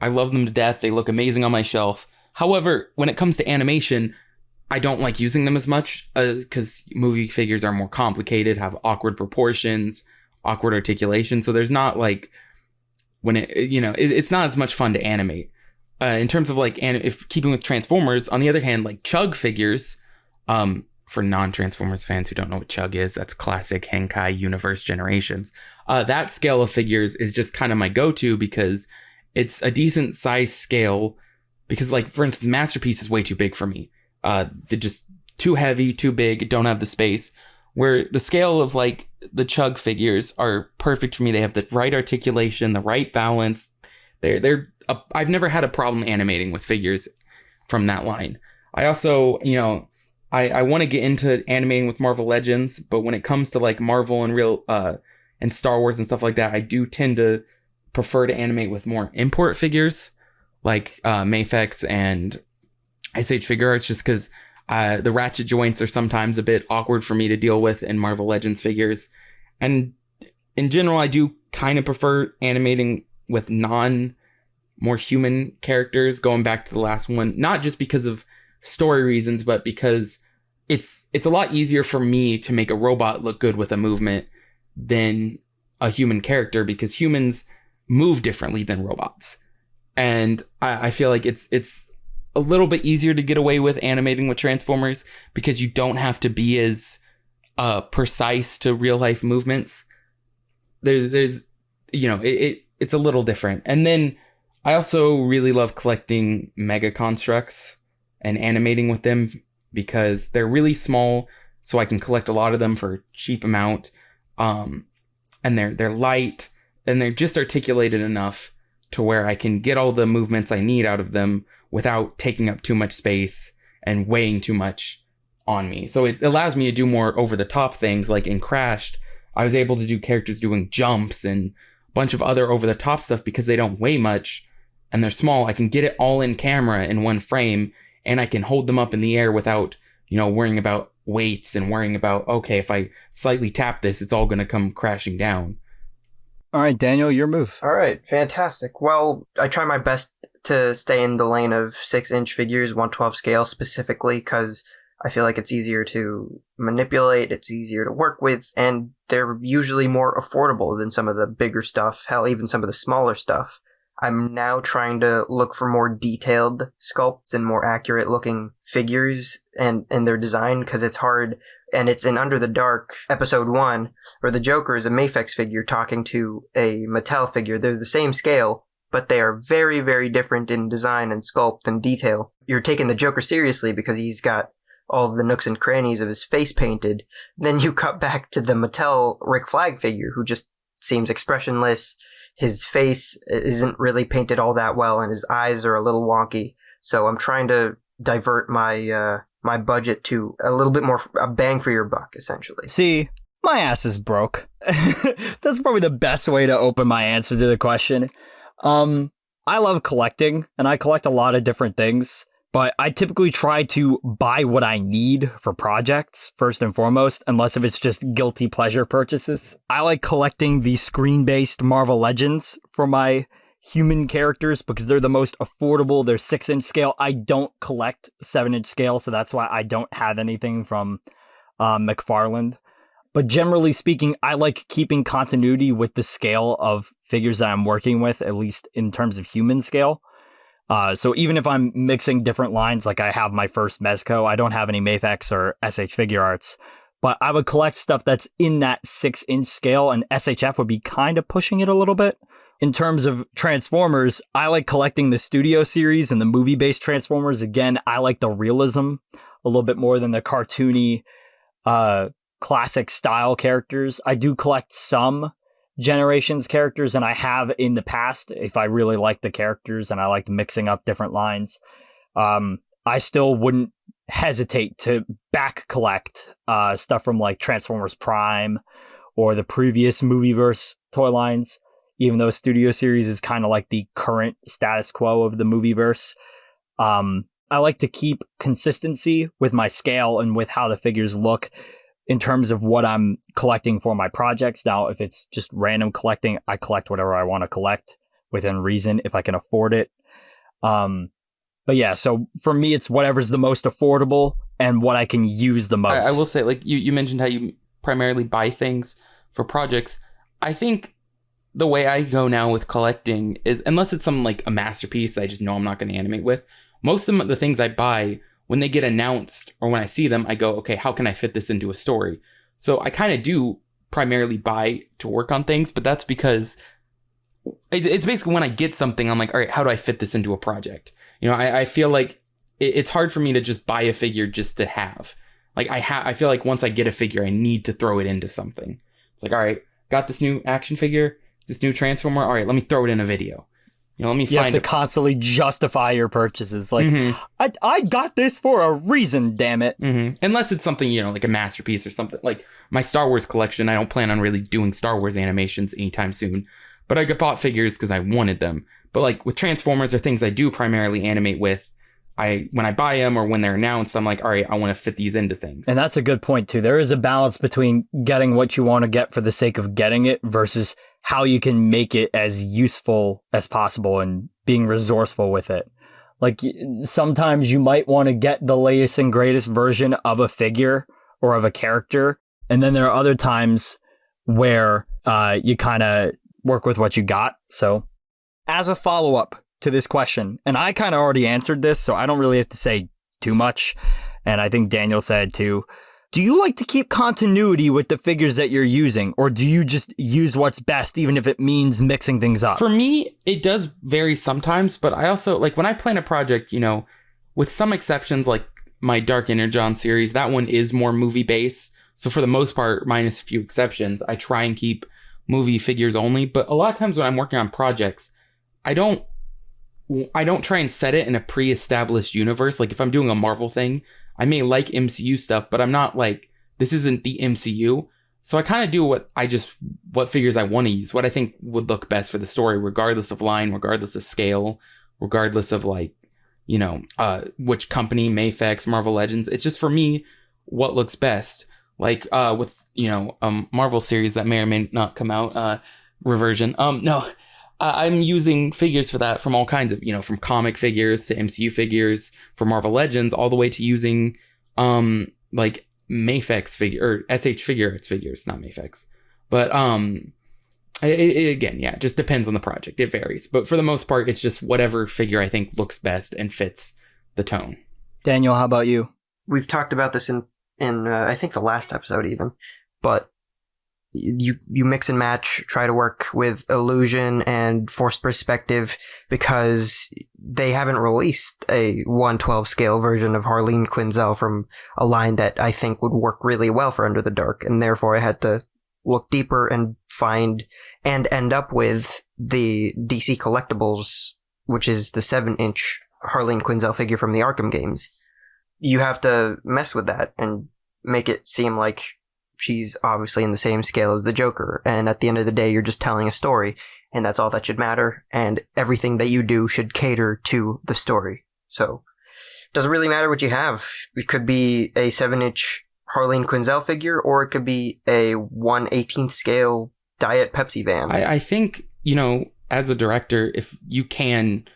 I love them to death. They look amazing on my shelf. However, when it comes to animation, I don't like using them as much because movie figures are more complicated, have awkward proportions, awkward articulation. So there's not like it's not as much fun to animate. In terms of like, if keeping with Transformers, on the other hand, like Chug figures, for non-Transformers fans who don't know what Chug is, that's classic Henkai universe generations. That scale of figures is just kind of my go-to because it's a decent size scale. Because, like, for instance, Masterpiece is way too big for me. They're just too heavy, too big, don't have the space. Where the scale of, like, the Chug figures are perfect for me. They have the right articulation, the right balance. I've never had a problem animating with figures from that line. I also, I want to get into animating with Marvel Legends, but when it comes to like Marvel and and Star Wars and stuff like that, I do tend to prefer to animate with more import figures like Mafex and Ice Age Figure Arts, just because the ratchet joints are sometimes a bit awkward for me to deal with in Marvel Legends figures. And in general, I do kind of prefer animating with more human characters, going back to the last one, not just because of story reasons, but because it's a lot easier for me to make a robot look good with a movement than a human character, because humans move differently than robots. And I feel like it's a little bit easier to get away with animating with Transformers because you don't have to be as precise to real life movements. There's it's a little different. And then I also really love collecting mega constructs and animating with them because they're really small, so I can collect a lot of them for a cheap amount. And they're light, and they're just articulated enough to where I can get all the movements I need out of them without taking up too much space and weighing too much on me. So it allows me to do more over-the-top things. Like in Crashed, I was able to do characters doing jumps and a bunch of other over-the-top stuff because they don't weigh much and they're small. I can get it all in camera in one frame, and I can hold them up in the air without, worrying about weights and worrying about, okay, if I slightly tap this, it's all going to come crashing down. All right, Daniel, your move. All right, fantastic. Well, I try my best to stay in the lane of 6-inch figures, 1/12 scale specifically, because I feel like it's easier to manipulate, it's easier to work with, and they're usually more affordable than some of the bigger stuff, hell, even some of the smaller stuff. I'm now trying to look for more detailed sculpts and more accurate looking figures and their design, because it's hard. And it's in Under the Dark, episode 1, where the Joker is a Mafex figure talking to a Mattel figure. They're the same scale, but they are very, very different in design and sculpt and detail. You're taking the Joker seriously because he's got all the nooks and crannies of his face painted. Then you cut back to the Mattel Rick Flag figure, who just seems expressionless. His face isn't really painted all that well, and his eyes are a little wonky. So I'm trying to divert my my budget to a little bit more a bang for your buck, essentially. See, my ass is broke. That's probably the best way to open my answer to the question. I love collecting, and I collect a lot of different things, but I typically try to buy what I need for projects, first and foremost, unless if it's just guilty pleasure purchases. I like collecting the screen-based Marvel Legends for my human characters because they're the most affordable. They're 6-inch scale. I don't collect 7-inch scale, so that's why I don't have anything from McFarlane. But generally speaking, I like keeping continuity with the scale of figures that I'm working with, at least in terms of human scale. So even if I'm mixing different lines, like I have my first Mezco, I don't have any Mafex or SH Figure Arts, but I would collect stuff that's in that 6-inch scale, and SHF would be kind of pushing it a little bit. In terms of Transformers, I like collecting the studio series and the movie-based Transformers. Again, I like the realism a little bit more than the cartoony, classic style characters. I do collect some Generations characters, and I have in the past if I really like the characters and I liked mixing up different lines. I still wouldn't hesitate to back collect stuff from like Transformers Prime or the previous Movieverse toy lines, even though Studio Series is kind of like the current status quo of the Movieverse. I like to keep consistency with my scale and with how the figures look in terms of what I'm collecting for my projects. Now, if it's just random collecting, I collect whatever I want to collect within reason if I can afford it. But yeah, so for me, it's whatever's the most affordable and what I can use the most. I will say, like you mentioned how you primarily buy things for projects. I think the way I go now with collecting is, unless it's some like a masterpiece that I just know I'm not going to animate with, most of the things I buy, when they get announced or when I see them, I go, okay, how can I fit this into a story? So I kind of do primarily buy to work on things, but that's because it's basically when I get something, I'm like, all right, how do I fit this into a project? You know, I feel like it's hard for me to just buy a figure just to have. Like I feel like once I get a figure, I need to throw it into something. It's like, all right, got this new action figure, this new Transformer. All right, let me throw it in a video. let me You have find to constantly justify your purchases. Like, I got this for a reason, damn it. Unless it's something, like a masterpiece or something. Like my Star Wars collection, I don't plan on really doing Star Wars animations anytime soon. But I bought figures because I wanted them. But like with Transformers or things I do primarily animate with, when I buy them or when they're announced, I'm like, all right, I want to fit these into things. And that's a good point too. There is a balance between getting what you want to get for the sake of getting it versus how you can make it as useful as possible and being resourceful with it. Like sometimes you might want to get the latest and greatest version of a figure or of a character. And then there are other times where you kind of work with what you got. So as a follow-up to this question, and I kind of already answered this, so I don't really have to say too much. And I think Daniel said too. Do you like to keep continuity with the figures that you're using, or do you just use what's best, even if it means mixing things up? For me, it does vary sometimes, but I also, like, when I plan a project, with some exceptions, like my Dark Energon series, that one is more movie-based. So for the most part, minus a few exceptions, I try and keep movie figures only. But a lot of times when I'm working on projects, I don't try and set it in a pre-established universe. Like if I'm doing a Marvel thing, I may like MCU stuff, but I'm not like, this isn't the MCU. So I kind of do what figures I want to use, what I think would look best for the story, regardless of line, regardless of scale, regardless of like, which company, Mayfex, Marvel Legends. It's just for me, what looks best. Like with, Marvel series that may or may not come out, Reversion. I'm using figures for that from all kinds of, from comic figures to MCU figures for Marvel Legends, all the way to using, like Mayfex figure or SH Figure Arts figures, not Mayfex. But, again, it just depends on the project. It varies. But for the most part, it's just whatever figure I think looks best and fits the tone. Daniel, how about you? We've talked about this in I think the last episode even, but you mix and match, try to work with illusion and forced perspective because they haven't released a 1/12 scale version of Harleen Quinzel from a line that I think would work really well for Under the Dark, and therefore I had to look deeper and find and end up with the DC Collectibles, which is the 7-inch Harleen Quinzel figure from the Arkham games. You have to mess with that and make it seem like she's obviously in the same scale as the Joker, and at the end of the day, you're just telling a story, and that's all that should matter, and everything that you do should cater to the story. So, it doesn't really matter what you have. It could be a 7-inch Harleen Quinzel figure, or it could be a 1/18 scale Diet Pepsi van. I think, as a director, if you can,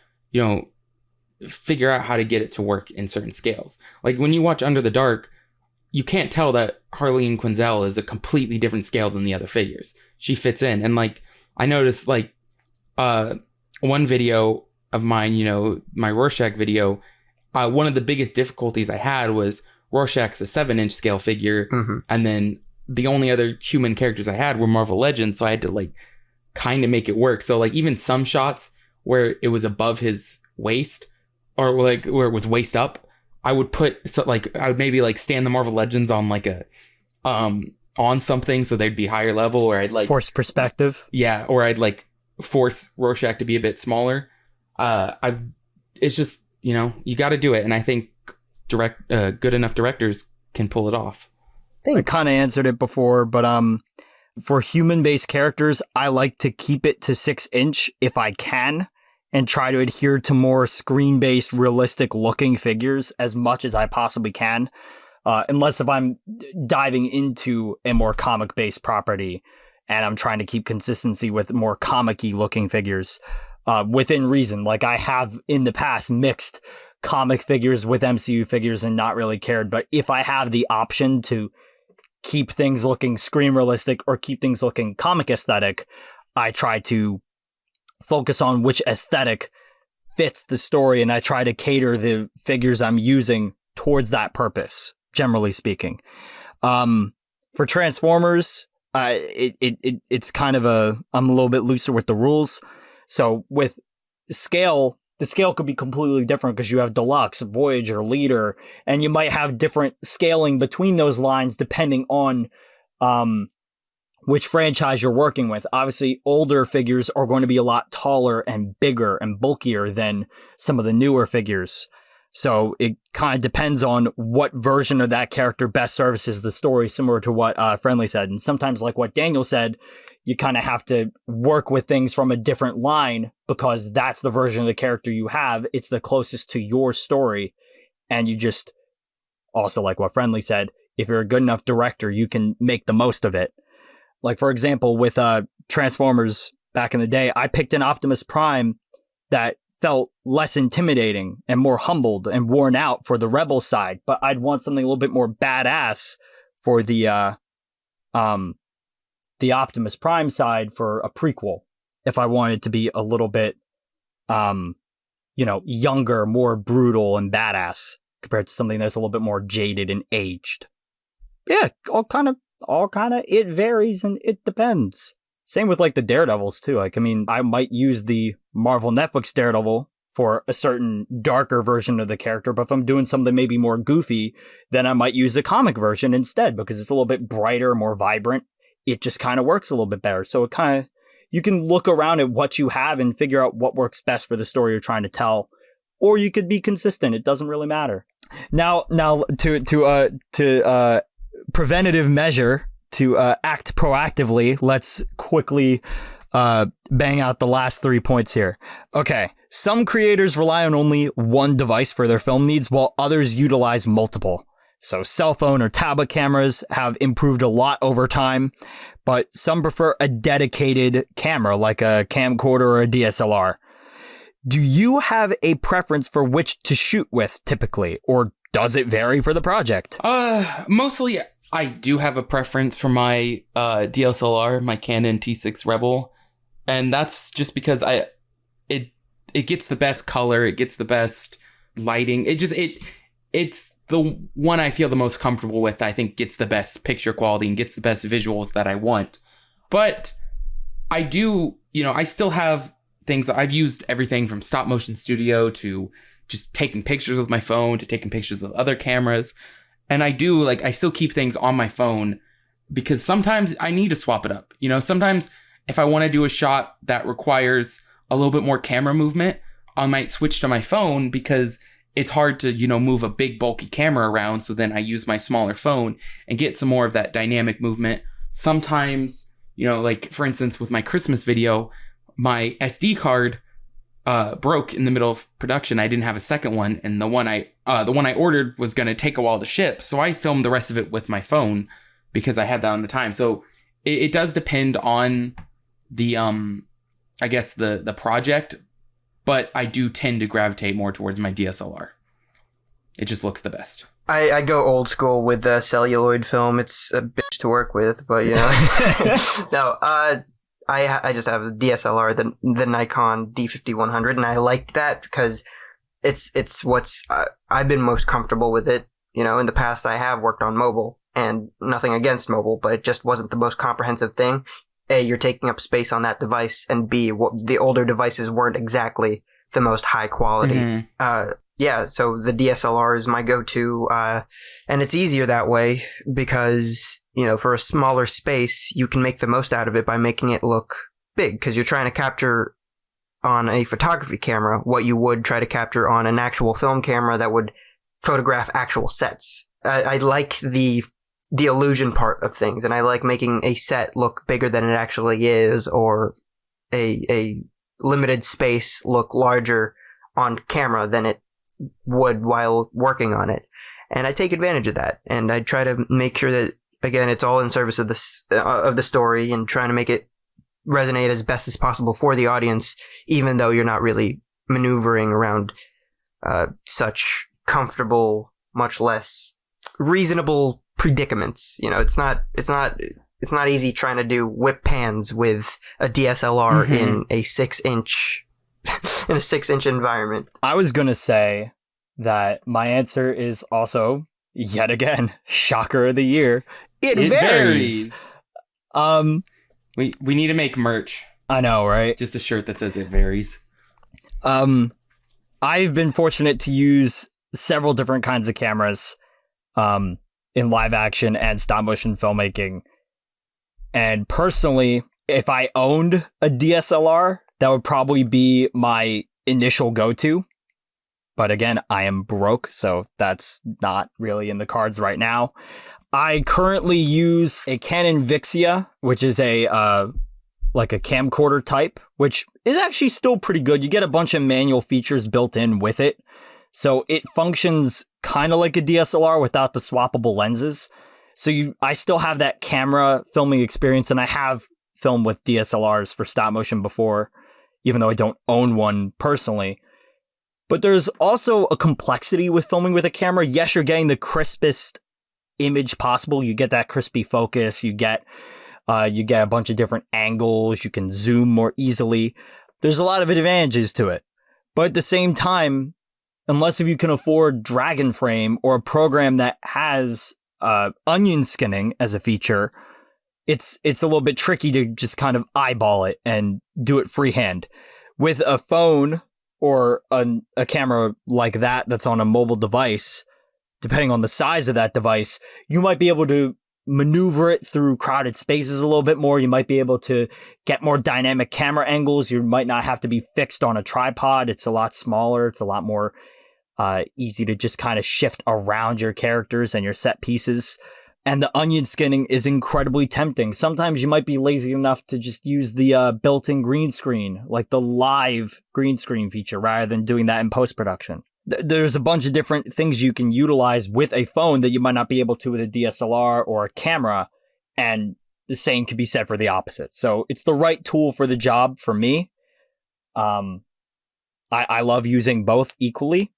figure out how to get it to work in certain scales. Like when you watch Under the Dark, you can't tell that Harleen Quinzel is a completely different scale than the other figures. She fits in. And like, I noticed like, one video of mine, my Rorschach video, one of the biggest difficulties I had was Rorschach's a 7-inch scale figure. Mm-hmm. And then the only other human characters I had were Marvel Legends. So I had to like kind of make it work. So like even some shots where it was above his waist or like where it was waist up, I would I would maybe like stand the Marvel Legends on like on something so they'd be higher level, or I'd like force perspective. Yeah. Or I'd like force Rorschach to be a bit smaller. It's just, you got to do it. And I think good enough directors can pull it off. Thanks. I kind of answered it before, but for human-based characters, I like to keep it to 6-inch if I can, and try to adhere to more screen-based, realistic-looking figures as much as I possibly can, unless if I'm diving into a more comic-based property and I'm trying to keep consistency with more comic-y looking figures within reason. Like I have in the past mixed comic figures with MCU figures and not really cared, but if I have the option to keep things looking screen realistic or keep things looking comic aesthetic, I try to focus on which aesthetic fits the story, and I try to cater the figures I'm using towards that purpose, generally speaking. For Transformers, it's kind of I'm a little bit looser with the rules. So with scale, the scale could be completely different because you have Deluxe, Voyager, Leader, and you might have different scaling between those lines depending on which franchise you're working with. Obviously, older figures are going to be a lot taller and bigger and bulkier than some of the newer figures. So it kind of depends on what version of that character best services the story, similar to what Friendly said. And sometimes, like what Daniel said, you kind of have to work with things from a different line because that's the version of the character you have. It's the closest to your story. And you just, also like what Friendly said, if you're a good enough director, you can make the most of it. Like, for example, with Transformers back in the day, I picked an Optimus Prime that felt less intimidating and more humbled and worn out for the Rebel side, but I'd want something a little bit more badass for the Optimus Prime side for a prequel. If I wanted to be a little bit, younger, more brutal and badass compared to something that's a little bit more jaded and aged. Yeah, all kind of, it varies and it depends. Same with like the Daredevils too. Like, I mean, I might use the Marvel Netflix Daredevil for a certain darker version of the character, but if I'm doing something maybe more goofy, then I might use the comic version instead because it's a little bit brighter, more vibrant. It just kind of works a little bit better. So it kind of, you can look around at what you have and figure out what works best for the story you're trying to tell, or you could be consistent. It doesn't really matter. Now to preventative measure, to act proactively, let's quickly bang out the last 3 points here. Okay, some creators rely on only one device for their film needs, while others utilize multiple. So cell phone or tablet cameras have improved a lot over time, but some prefer a dedicated camera like a camcorder or a DSLR. Do you have a preference for which to shoot with typically, or does it vary for the project? Mostly I do have a preference for my DSLR, my Canon T6 Rebel, and that's just because it gets the best color, it gets the best lighting. It's the one I feel the most comfortable with. I think gets the best picture quality and gets the best visuals that I want. But I do, I still have things. I've used everything from stop motion studio to just taking pictures with my phone to taking pictures with other cameras. And I still keep things on my phone because sometimes I need to swap it up. Sometimes if I want to do a shot that requires a little bit more camera movement, I might switch to my phone because it's hard to, move a big bulky camera around. So then I use my smaller phone and get some more of that dynamic movement. Sometimes, like for instance, with my Christmas video, my SD card broke in the middle of production. I didn't have a second one, and the one I ordered was going to take a while to ship. So I filmed the rest of it with my phone because I had that on the time. So it does depend on the I guess the project, but I do tend to gravitate more towards my DSLR. It just looks the best. I go old school with the celluloid film. It's a bitch to work with, but no. I just have the DSLR, the Nikon D50-100, and I like that because it's what's I've been most comfortable with it. In the past I have worked on mobile, and nothing against mobile, but it just wasn't the most comprehensive thing. A, you're taking up space on that device, and B, the older devices weren't exactly the most high quality. Mm-hmm. So the DSLR is my go-to, and it's easier that way because, for a smaller space, you can make the most out of it by making it look big, because you're trying to capture on a photography camera what you would try to capture on an actual film camera that would photograph actual sets. I like the illusion part of things, and I like making a set look bigger than it actually is, or a limited space look larger on camera than it would while working on it. And I take advantage of that, and I try to make sure that, again, it's all in service of the story, and trying to make it resonate as best as possible for the audience, even though you're not really maneuvering around such comfortable, much less reasonable predicaments. It's not easy trying to do whip pans with a DSLR mm-hmm. in a 6-inch environment. I was gonna say that my answer is also, yet again, shocker of the year. It varies. We need to make merch. I know, right? Just a shirt that says it varies. I've been fortunate to use several different kinds of cameras in live action and stop motion filmmaking. And personally, if I owned a DSLR, that would probably be my initial go-to. But again, I am broke, so that's not really in the cards right now. I currently use a Canon Vixia, which is like a camcorder type, which is actually still pretty good. You get a bunch of manual features built in with it. So it functions kind of like a DSLR without the swappable lenses. So I still have that camera filming experience, and I have filmed with DSLRs for stop motion before, even though I don't own one personally. But there's also a complexity with filming with a camera. Yes, you're getting the crispest image possible. You get that crispy focus. You get a bunch of different angles. You can zoom more easily. There's a lot of advantages to it. But at the same time, unless if you can afford Dragon Frame or a program that has onion skinning as a feature, it's a little bit tricky to just kind of eyeball it and do it freehand. With a phone or a camera like that that's on a mobile device, depending on the size of that device, you might be able to maneuver it through crowded spaces a little bit more. You might be able to get more dynamic camera angles. You might not have to be fixed on a tripod. It's a lot smaller. It's a lot more easy to just kind of shift around your characters and your set pieces. And the onion skinning is incredibly tempting. Sometimes you might be lazy enough to just use the built-in green screen, like the live green screen feature, rather than doing that in post-production. There's a bunch of different things you can utilize with a phone that you might not be able to with a DSLR or a camera, and the same could be said for the opposite. So it's the right tool for the job for me. I love using both equally,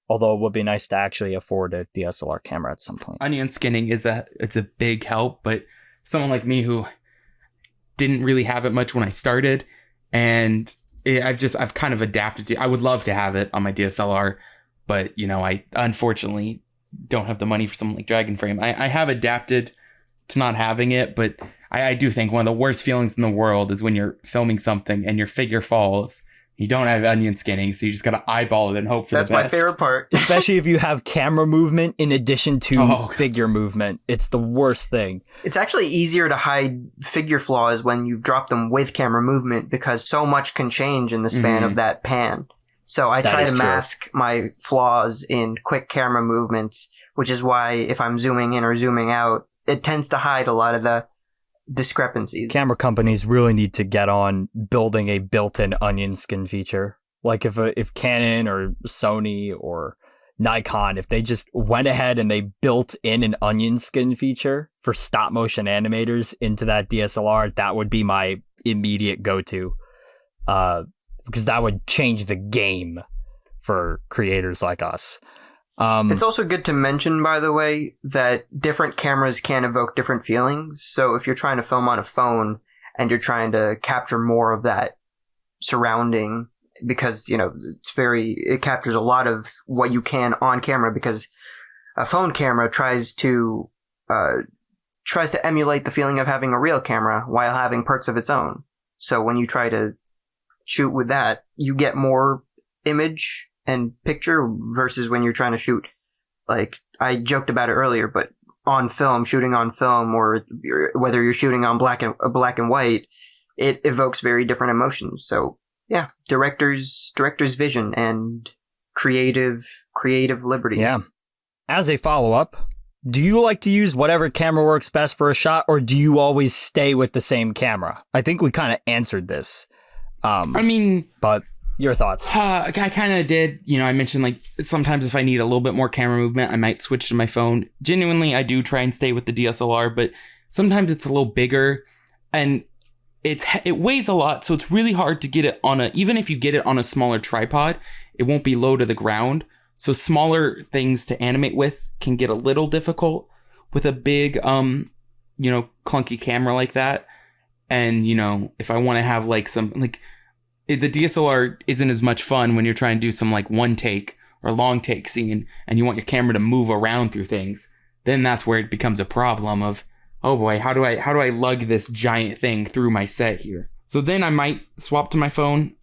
although it would be nice to actually afford a DSLR camera at some point. Onion skinning it's a big help, but someone like me who didn't really have it much when I started, and I've kind of adapted to. I would love to have it on my DSLR, but I unfortunately don't have the money for something like Dragon Frame. I have adapted to not having it, but I do think one of the worst feelings in the world is when you're filming something and your figure falls. You don't have onion skinning, so you just gotta eyeball it and hope for the best. That's my favorite part. Especially if you have camera movement in addition to figure movement. It's the worst thing. It's actually easier to hide figure flaws when you've dropped them with camera movement, because so much can change in the span of that pan. So I try to mask my flaws in quick camera movements, which is why if I'm zooming in or zooming out, it tends to hide a lot of the discrepancies. Camera companies really need to get on building a built-in onion skin feature. Like if Canon or Sony or Nikon, if they just went ahead and they built in an onion skin feature for stop motion animators into that DSLR, that would be my immediate go-to. Because that would change the game for creators like us. It's also good to mention, by the way, that different cameras can evoke different feelings. So if you're trying to film on a phone and you're trying to capture more of that surrounding, because, it captures a lot of what you can on camera, because a phone camera tries to emulate the feeling of having a real camera while having perks of its own. So when you try to shoot with that, you get more image and picture versus when you're trying to shoot, like I joked about it earlier, but shooting on film, or whether you're shooting on black and white, it evokes very different emotions. So yeah, director's vision and creative liberty. Yeah. As a follow-up, do you like to use whatever camera works best for a shot, or do you always stay with the same camera? I think we kind of answered this. But your thoughts? I kind of did. I mentioned, like, sometimes if I need a little bit more camera movement, I might switch to my phone. Genuinely, I do try and stay with the DSLR, but sometimes it's a little bigger and it weighs a lot. So it's really hard to get it even if you get it on a smaller tripod, it won't be low to the ground. So smaller things to animate with can get a little difficult with a big, clunky camera like that. And, if I want to have like some, like, the DSLR isn't as much fun when you're trying to do some like one take or long take scene and you want your camera to move around through things. Then that's where it becomes a problem of, oh boy, how do I lug this giant thing through my set here? So then I might swap to my phone.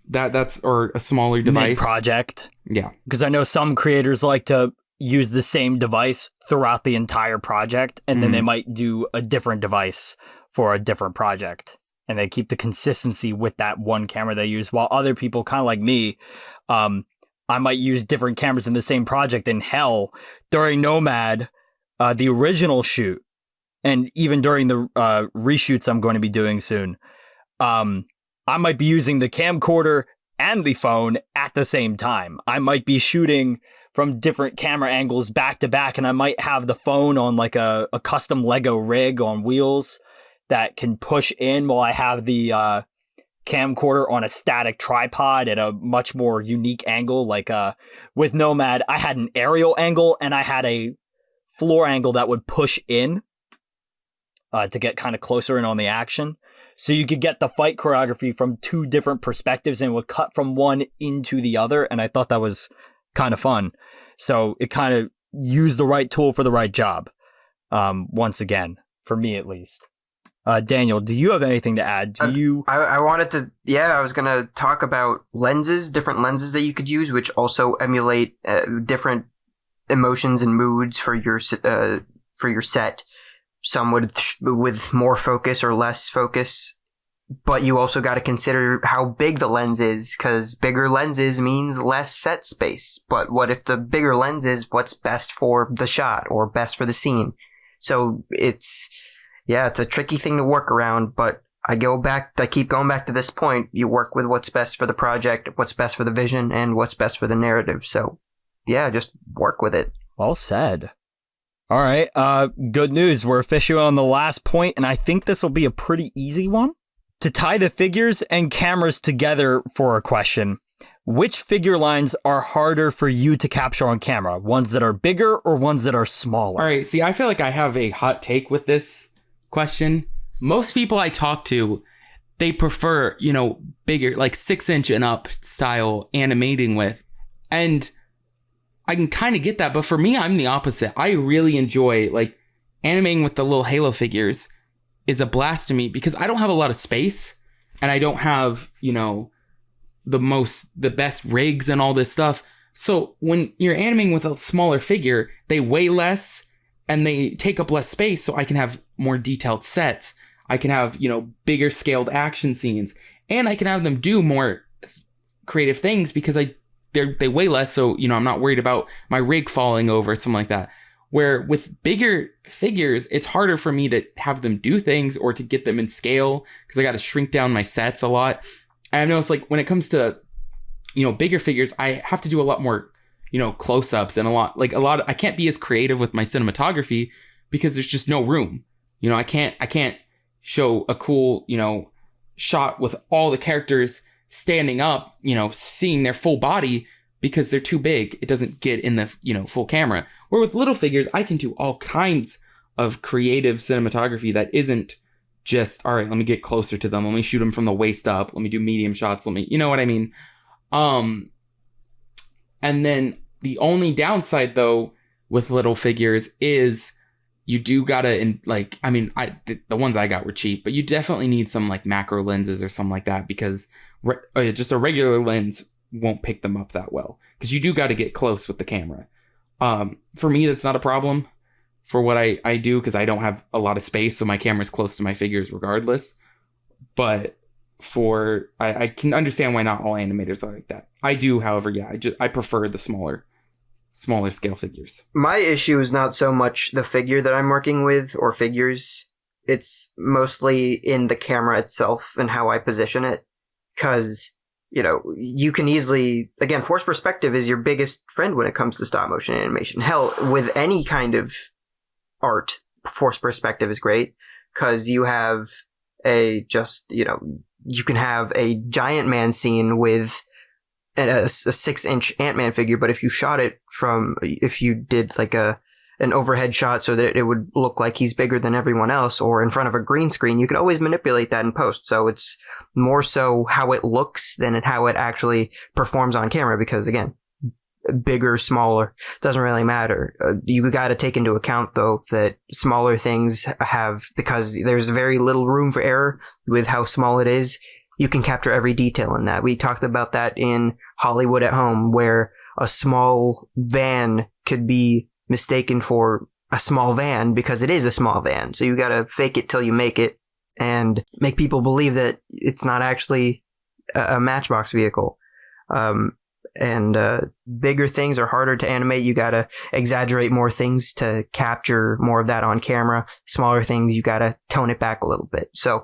Or a smaller device. Mid-project. Yeah. Because I know some creators like to use the same device throughout the entire project, and then they might do a different device for a different project. And they keep the consistency with that one camera they use, while other people, kind of like me, I might use different cameras in the same project. And hell, during Nomad, the original shoot, and even during the reshoots I'm going to be doing soon, I might be using the camcorder and the phone at the same time. I might be shooting from different camera angles back to back, and I might have the phone on like a custom Lego rig on wheels that can push in while I have the camcorder on a static tripod at a much more unique angle. Like with Nomad, I had an aerial angle and I had a floor angle that would push in to get kind of closer in on the action. So you could get the fight choreography from two different perspectives and it would cut from one into the other. And I thought that was kind of fun. So it kind of used the right tool for the right job. Once again, for me at least. Daniel, do you have anything to add? I wanted to, I was going to talk about lenses, different lenses that you could use, which also emulate different emotions and moods for your set. Some with more focus or less focus. But you also got to consider how big the lens is, because bigger lenses means less set space. But what if the bigger lens is what's best for the shot or best for the scene? So it's a tricky thing to work around, but I keep going back to this point. You work with what's best for the project, what's best for the vision, and what's best for the narrative. So just work with it. Well said. All right. Good news. We're officially on the last point, and I think this will be a pretty easy one. To tie the figures and cameras together for a question, which figure lines are harder for you to capture on camera? Ones that are bigger or ones that are smaller? All right. See, I feel like I have a hot take with this question. Most people I talk to, they prefer, bigger, like 6-inch and up style animating with. And I can kind of get that. But for me, I'm the opposite. I really enjoy animating with the little Halo figures is a blast to me because I don't have a lot of space and I don't have, the best rigs and all this stuff. So when you're animating with a smaller figure, they weigh less and they take up less space, so I can have more detailed sets. I can have, bigger scaled action scenes, and I can have them do more creative things because they weigh less. So, I'm not worried about my rig falling over, something like that. Where with bigger figures, it's harder for me to have them do things or to get them in scale because I got to shrink down my sets a lot. And I've noticed when it comes to, bigger figures, I have to do a lot more, close-ups and a lot, I can't be as creative with my cinematography because there's just no room. I can't show a cool, shot with all the characters standing up, seeing their full body because they're too big. It doesn't get in the, full camera. Where with little figures, I can do all kinds of creative cinematography that isn't just, all right, let me get closer to them. Let me shoot them from the waist up. Let me do medium shots. You know what I mean? And then the only downside though with little figures is you do gotta, the ones I got were cheap, but you definitely need some macro lenses or something like that because just a regular lens won't pick them up that well because you do got to get close with the camera. For me, that's not a problem for what I do because I don't have a lot of space, so my camera's close to my figures regardless. But I can understand why not all animators are like that. I do, however, I prefer the smaller scale figures. My issue is not so much the figure that I'm working with or figures. It's mostly in the camera itself and how I position it. Because, you can easily, again, forced perspective is your biggest friend when it comes to stop motion animation. Hell, with any kind of art, forced perspective is great. Because you have you can have a giant man scene with a 6-inch Ant-Man figure, but if you did an overhead shot so that it would look like he's bigger than everyone else or in front of a green screen, you can always manipulate that in post. So it's more so how it looks than how it actually performs on camera because, again, bigger, smaller, doesn't really matter. You got to take into account, though, that smaller things because there's very little room for error with how small it is, you can capture every detail in that. We talked about that in Hollywood at Home, where a small van could be mistaken for a small van because it is a small van. So you got to fake it till you make it. and make people believe that it's not actually a Matchbox vehicle. And bigger things are harder to animate. You gotta exaggerate more things to capture more of that on camera. Smaller things, you gotta tone it back a little bit. So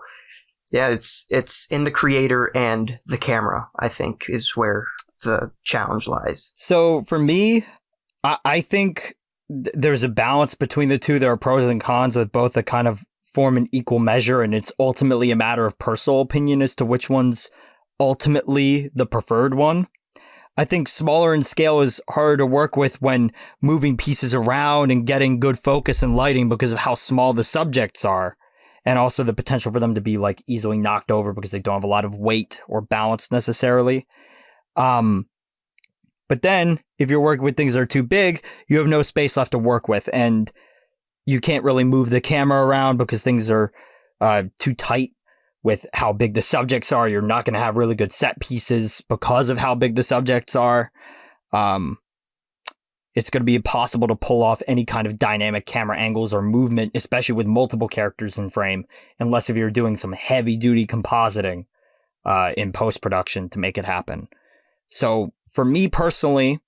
yeah, it's in the creator and the camera, I think, is where the challenge lies. So for me, I think there's a balance between the two. There are pros and cons that both kind of form an equal measure, and it's ultimately a matter of personal opinion as to which one's ultimately the preferred one. I think smaller in scale is harder to work with when moving pieces around and getting good focus and lighting because of how small the subjects are, and also the potential for them to be like easily knocked over because they don't have a lot of weight or balance necessarily. But then if you're working with things that are too big, you have no space left to work with, and you can't really move the camera around because things are too tight with how big the subjects are. You're not going to have really good set pieces because of how big the subjects are. It's going to be impossible to pull off any kind of dynamic camera angles or movement, especially with multiple characters in frame, unless if you're doing some heavy duty compositing in post-production to make it happen. So for me personally,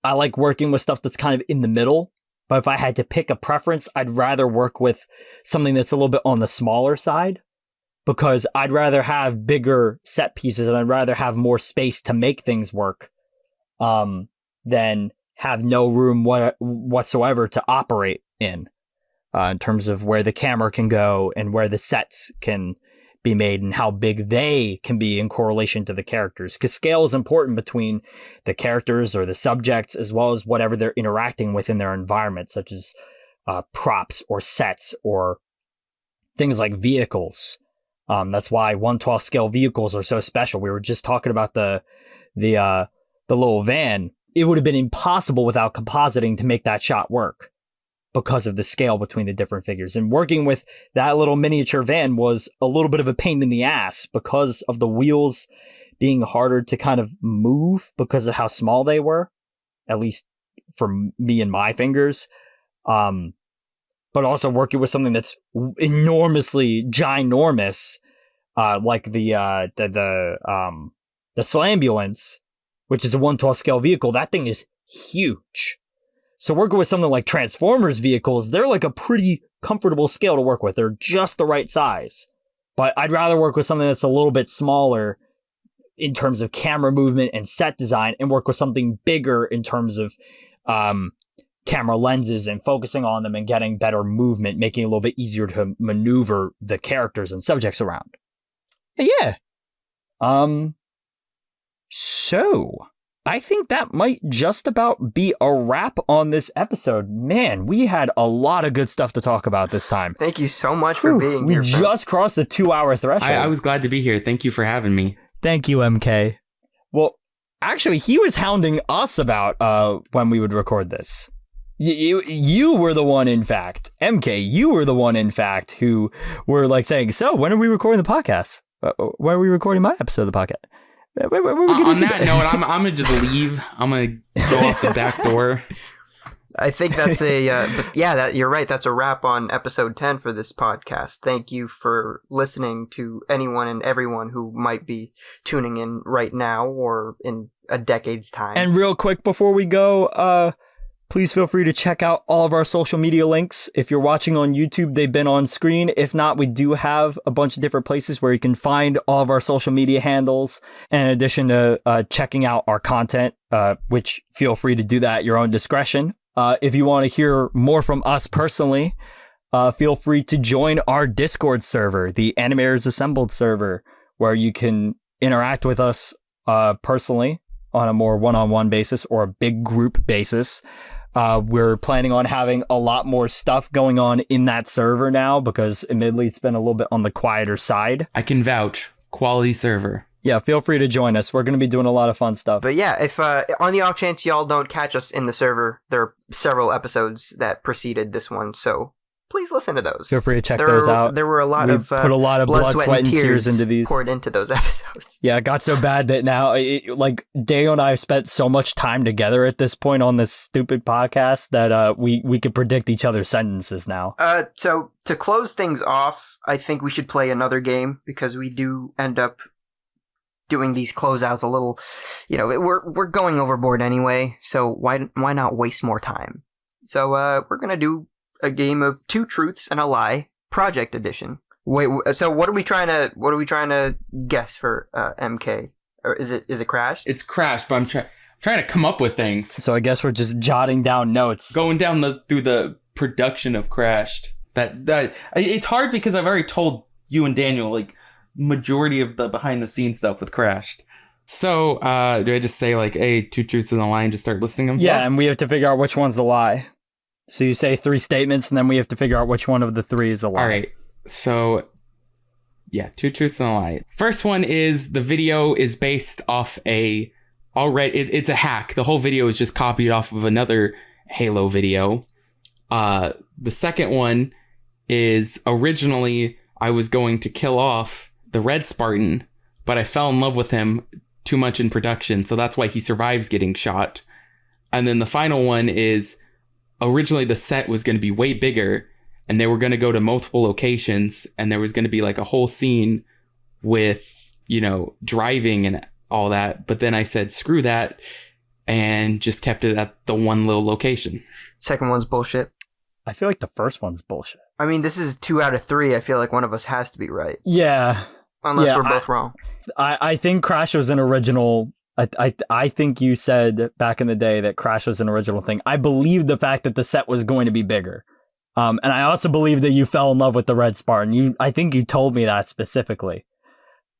I like working with stuff that's kind of in the middle, but if I had to pick a preference, I'd rather work with something that's a little bit on the smaller side, because I'd rather have bigger set pieces and I'd rather have more space to make things work than have no room whatsoever to operate in terms of where the camera can go and where the sets can be made and how big they can be in correlation to the characters. Because scale is important between the characters or the subjects as well as whatever they're interacting with in their environment, such as props or sets or things like vehicles. That's why 1/12 scale vehicles are so special. We were just talking about the little van. It would have been impossible without compositing to make that shot work because of the scale between the different figures. And working with that little miniature van was a little bit of a pain in the ass because of the wheels being harder to kind of move because of how small they were, at least for me and my fingers. But also working with something that's enormously ginormous, like the Slambulance, which is a 1/12 scale vehicle. That thing is huge. So working with something like Transformers vehicles, they're like a pretty comfortable scale to work with. They're just the right size. But I'd rather work with something that's a little bit smaller in terms of camera movement and set design, and work with something bigger in terms of camera lenses and focusing on them and getting better movement, making it a little bit easier to maneuver the characters and subjects around. Yeah. So I think that might just about be a wrap on this episode. Man, we had a lot of good stuff to talk about this time. Thank you so much for being here. We just crossed the 2-hour threshold. I was glad to be here. Thank you for having me. Thank you, MK. Well, actually, he was hounding us about when we would record this. You were the one, in fact, MK, you were the one, in fact, who were like saying, so when are we recording the podcast? When are we recording my episode of the podcast? On that note, I'm going to just leave. I'm going to go off the back door. I think that's but yeah, you're right. That's a wrap on episode 10 for this podcast. Thank you for listening to anyone and everyone who might be tuning in right now or in a decade's time. And real quick before we go, please feel free to check out all of our social media links. If you're watching on YouTube, they've been on screen. If not, we do have a bunch of different places where you can find all of our social media handles. In addition to checking out our content, which feel free to do that at your own discretion. If you want to hear more from us personally, feel free to join our Discord server, the Animators Assembled server, where you can interact with us personally on a more one-on-one basis or a big group basis. We're planning on having a lot more stuff going on in that server now because admittedly it's been a little bit on the quieter side. I can vouch. Quality server. Yeah, feel free to join us. We're going to be doing a lot of fun stuff. But yeah, if on the off chance y'all don't catch us in the server, there are several episodes that preceded this one, so please listen to those. Feel free to check those out. There were a lot of put a lot of blood, sweat, and tears into these. Poured into those episodes. Yeah, it got so bad that now, Danyo and I have spent so much time together at this point on this stupid podcast that we could predict each other's sentences now. So to close things off, I think we should play another game because we do end up doing these closeouts a little, we're going overboard anyway, so why not waste more time? So we're gonna do a game of 2 truths and a lie, Project Edition. Wait, so what are we trying to guess for MK? Or is it Crashed? It's Crashed, but I'm trying to come up with things. So I guess we're just jotting down notes, going down through the production of Crashed. That it's hard because I've already told you and Daniel like majority of the behind the scenes stuff with Crashed. So do I just say like, hey, 2 truths and a lie and just start listing them? Yeah, and we have to figure out which one's the lie. So you say 3 statements and then we have to figure out which one of the 3 is a lie. All right. So yeah, 2 truths and a lie. First one is the video is based off it's a hack. The whole video is just copied off of another Halo video. The second one is originally I was going to kill off the Red Spartan, but I fell in love with him too much in production, so that's why he survives getting shot. And then the final one is originally the set was going to be way bigger, and they were going to go to multiple locations, and there was going to be like a whole scene with, driving and all that. But then I said, screw that, and just kept it at the one little location. Second one's bullshit. I feel like the first one's bullshit. I mean, this is 2 out of 3. I feel like one of us has to be right. Yeah. Unless we're both wrong. I think Crash was an original. I think you said back in the day that Crash was an original thing. I believe the fact that the set was going to be bigger. And I also believe that you fell in love with the Red Spartan. I think you told me that specifically.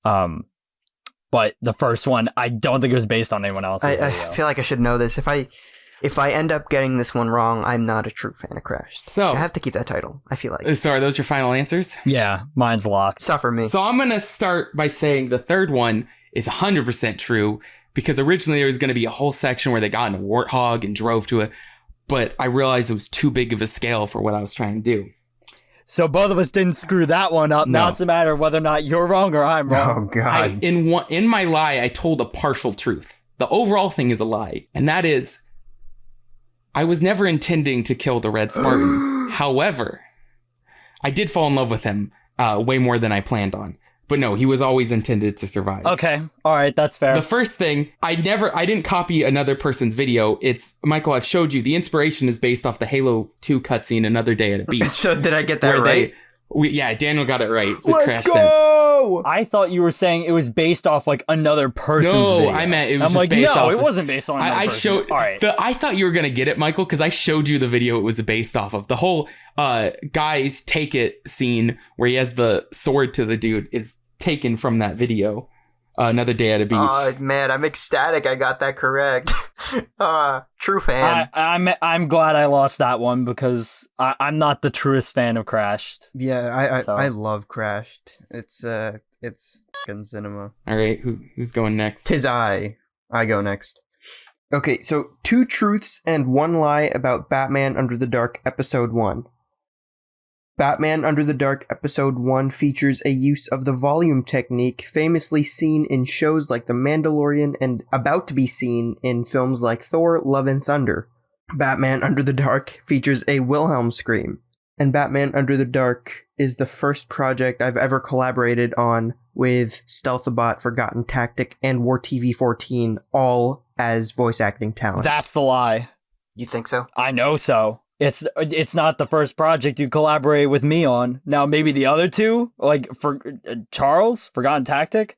But the first one, I don't think it was based on anyone else. I feel like I should know this. If I end up getting this one wrong, I'm not a true fan of Crash. So I have to keep that title, I feel like. So are those your final answers? Yeah, mine's locked. Suffer me. So I'm going to start by saying the third one is 100% true, because originally there was going to be a whole section where they got in a warthog and drove to it, but I realized it was too big of a scale for what I was trying to do. So both of us didn't screw that one up. No. Now it's a matter of whether or not you're wrong or I'm wrong. Oh, God. In my lie, I told a partial truth. The overall thing is a lie, and that is, I was never intending to kill the Red Spartan. However, I did fall in love with him way more than I planned on. But no, he was always intended to survive. Okay. All right. That's fair. The first thing, I didn't copy another person's video. It's, Michael, I've showed you, the inspiration is based off the Halo 2 cutscene, Another Day at a Beach. So did I get that right? Yeah, Daniel got it right. Let's go! I thought you were saying it was based off like another person's video. I meant it was I'm just like, based no, off. it wasn't based on another person. Showed. All right. I thought you were gonna get it, Michael, because I showed you the video it was based off of. The whole guys take it scene where he has the sword to the dude is taken from that video. Another Day at a Beach. Oh man, I'm ecstatic I got that correct. True fan. I'm glad I lost that one because I'm not the truest fan of Crashed. Yeah, I love Crashed. It's fucking cinema. All right, who's going next? 'Tis I go next. Okay, so 2 truths and 1 lie about Batman Under the Dark Episode 1. Batman Under the Dark Episode 1 features a use of the volume technique famously seen in shows like The Mandalorian and about to be seen in films like Thor, Love and Thunder. Batman Under the Dark features a Wilhelm scream, and Batman Under the Dark is the first project I've ever collaborated on with Stealthabotte, Forgotten Tactic, and War TV 14, all as voice acting talent. That's the lie. You think so? I know so. It's not the first project you collaborate with me on. Now maybe the other 2, like for Charles, Forgotten Tactic.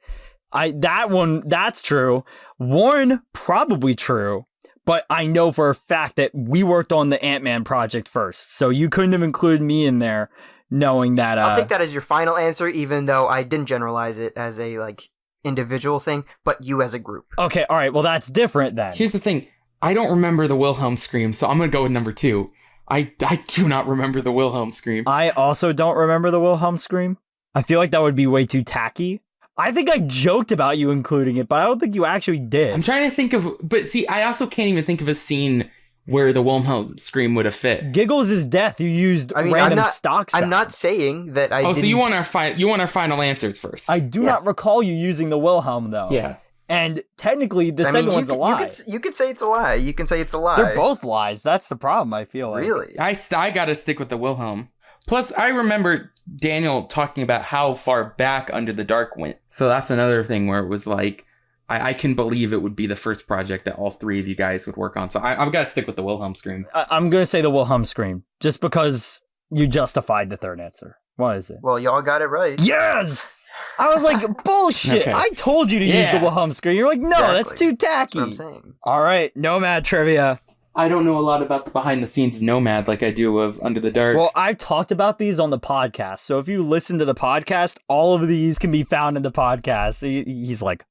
That one, that's true. Warren, probably true. But I know for a fact that we worked on the Ant-Man project first. So you couldn't have included me in there knowing that. I'll take that as your final answer, even though I didn't generalize it as a individual thing, but you as a group. Okay, all right. Well, that's different then. Here's the thing. I don't remember the Wilhelm scream, so I'm going to go with number 2. I do not remember the Wilhelm scream. I also don't remember the Wilhelm scream. I feel like that would be way too tacky. I think I joked about you including it, but I don't think you actually did. I'm trying to think of, but see, I also can't even think of a scene where the Wilhelm scream would have fit. Giggles is death. You used random stock sounds. I'm not saying that I didn't... so you want our final answers first. I do not recall you using the Wilhelm, though. Yeah. And technically, the second one's a lie. You could say it's a lie. You can say it's a lie. They're both lies. That's the problem, I feel like. Really? I gotta stick with the Wilhelm. Plus, I remember Daniel talking about how far back Under the Dark went. So that's another thing where it was like, I can believe it would be the first project that all three of you guys would work on. So I've got to stick with the Wilhelm scream. I'm going to say the Wilhelm scream, just because you justified the third answer. What is it? Well, y'all got it right. Yes! I was like, bullshit. Okay. I told you to use the Wilhelm scream. You're like, no, that's too tacky. That's what I'm saying. All right, Nomad trivia. I don't know a lot about the behind the scenes of Nomad like I do of Under the Dark. Well, I've talked about these on the podcast. So if you listen to the podcast, all of these can be found in the podcast. He's like,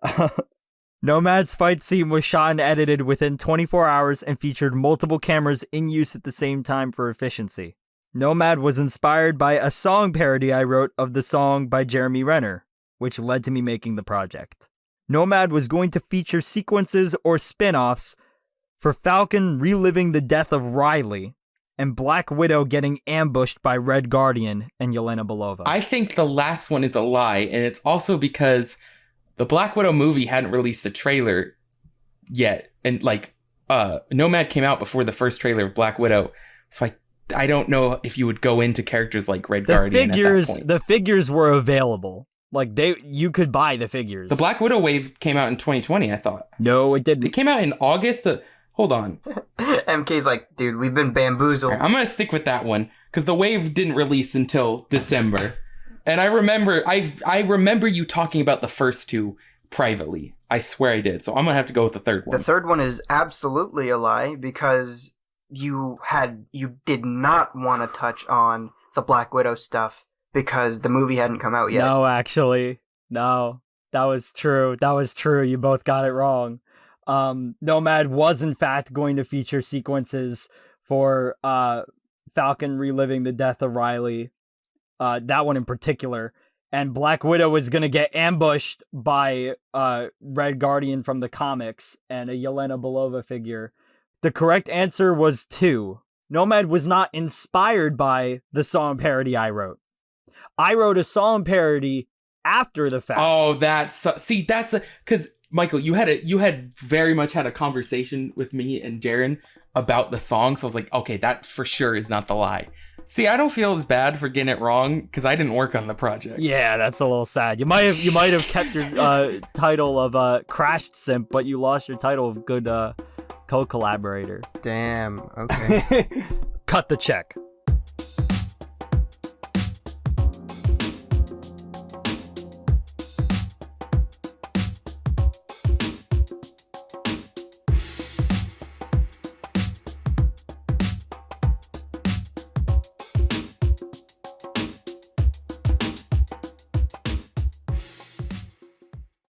fuck. Nomad's fight scene was shot and edited within 24 hours and featured multiple cameras in use at the same time for efficiency. Nomad was inspired by a song parody I wrote of the song by Jeremy Renner, which led to me making the project. Nomad was going to feature sequences or spin-offs for Falcon reliving the death of Riley and Black Widow getting ambushed by Red Guardian and Yelena Belova. I think the last one is a lie, and it's also because the Black Widow movie hadn't released a trailer yet, and Nomad came out before the first trailer of Black Widow, so I don't know if you would go into characters like Red Guardian at that point. The figures were available. You could buy the figures. The Black Widow wave came out in 2020, I thought. No, it didn't. It came out in August. Hold on. MK's like, dude, we've been bamboozled. I'm going to stick with that one, because the wave didn't release until December. And I remember you talking about the first two privately. I swear I did. So I'm going to have to go with the third one. The third one is absolutely a lie, because you did not want to touch on the Black Widow stuff because the movie hadn't come out yet. No, actually. No. That was true. You both got it wrong. Nomad was in fact going to feature sequences for Falcon reliving the death of Riley. That one in particular. And Black Widow was going to get ambushed by Red Guardian from the comics and a Yelena Belova figure. The correct answer was 2. Nomad was not inspired by the song parody I wrote. I wrote a song parody after the fact. Oh, because Michael, you had very much had a conversation with me and Darren about the song. So I was like, okay, that for sure is not the lie. See, I don't feel as bad for getting it wrong because I didn't work on the project. Yeah, that's a little sad. You might have kept your title of crashed simp, but you lost your title of good co-collaborator. Damn. Okay. Cut the check.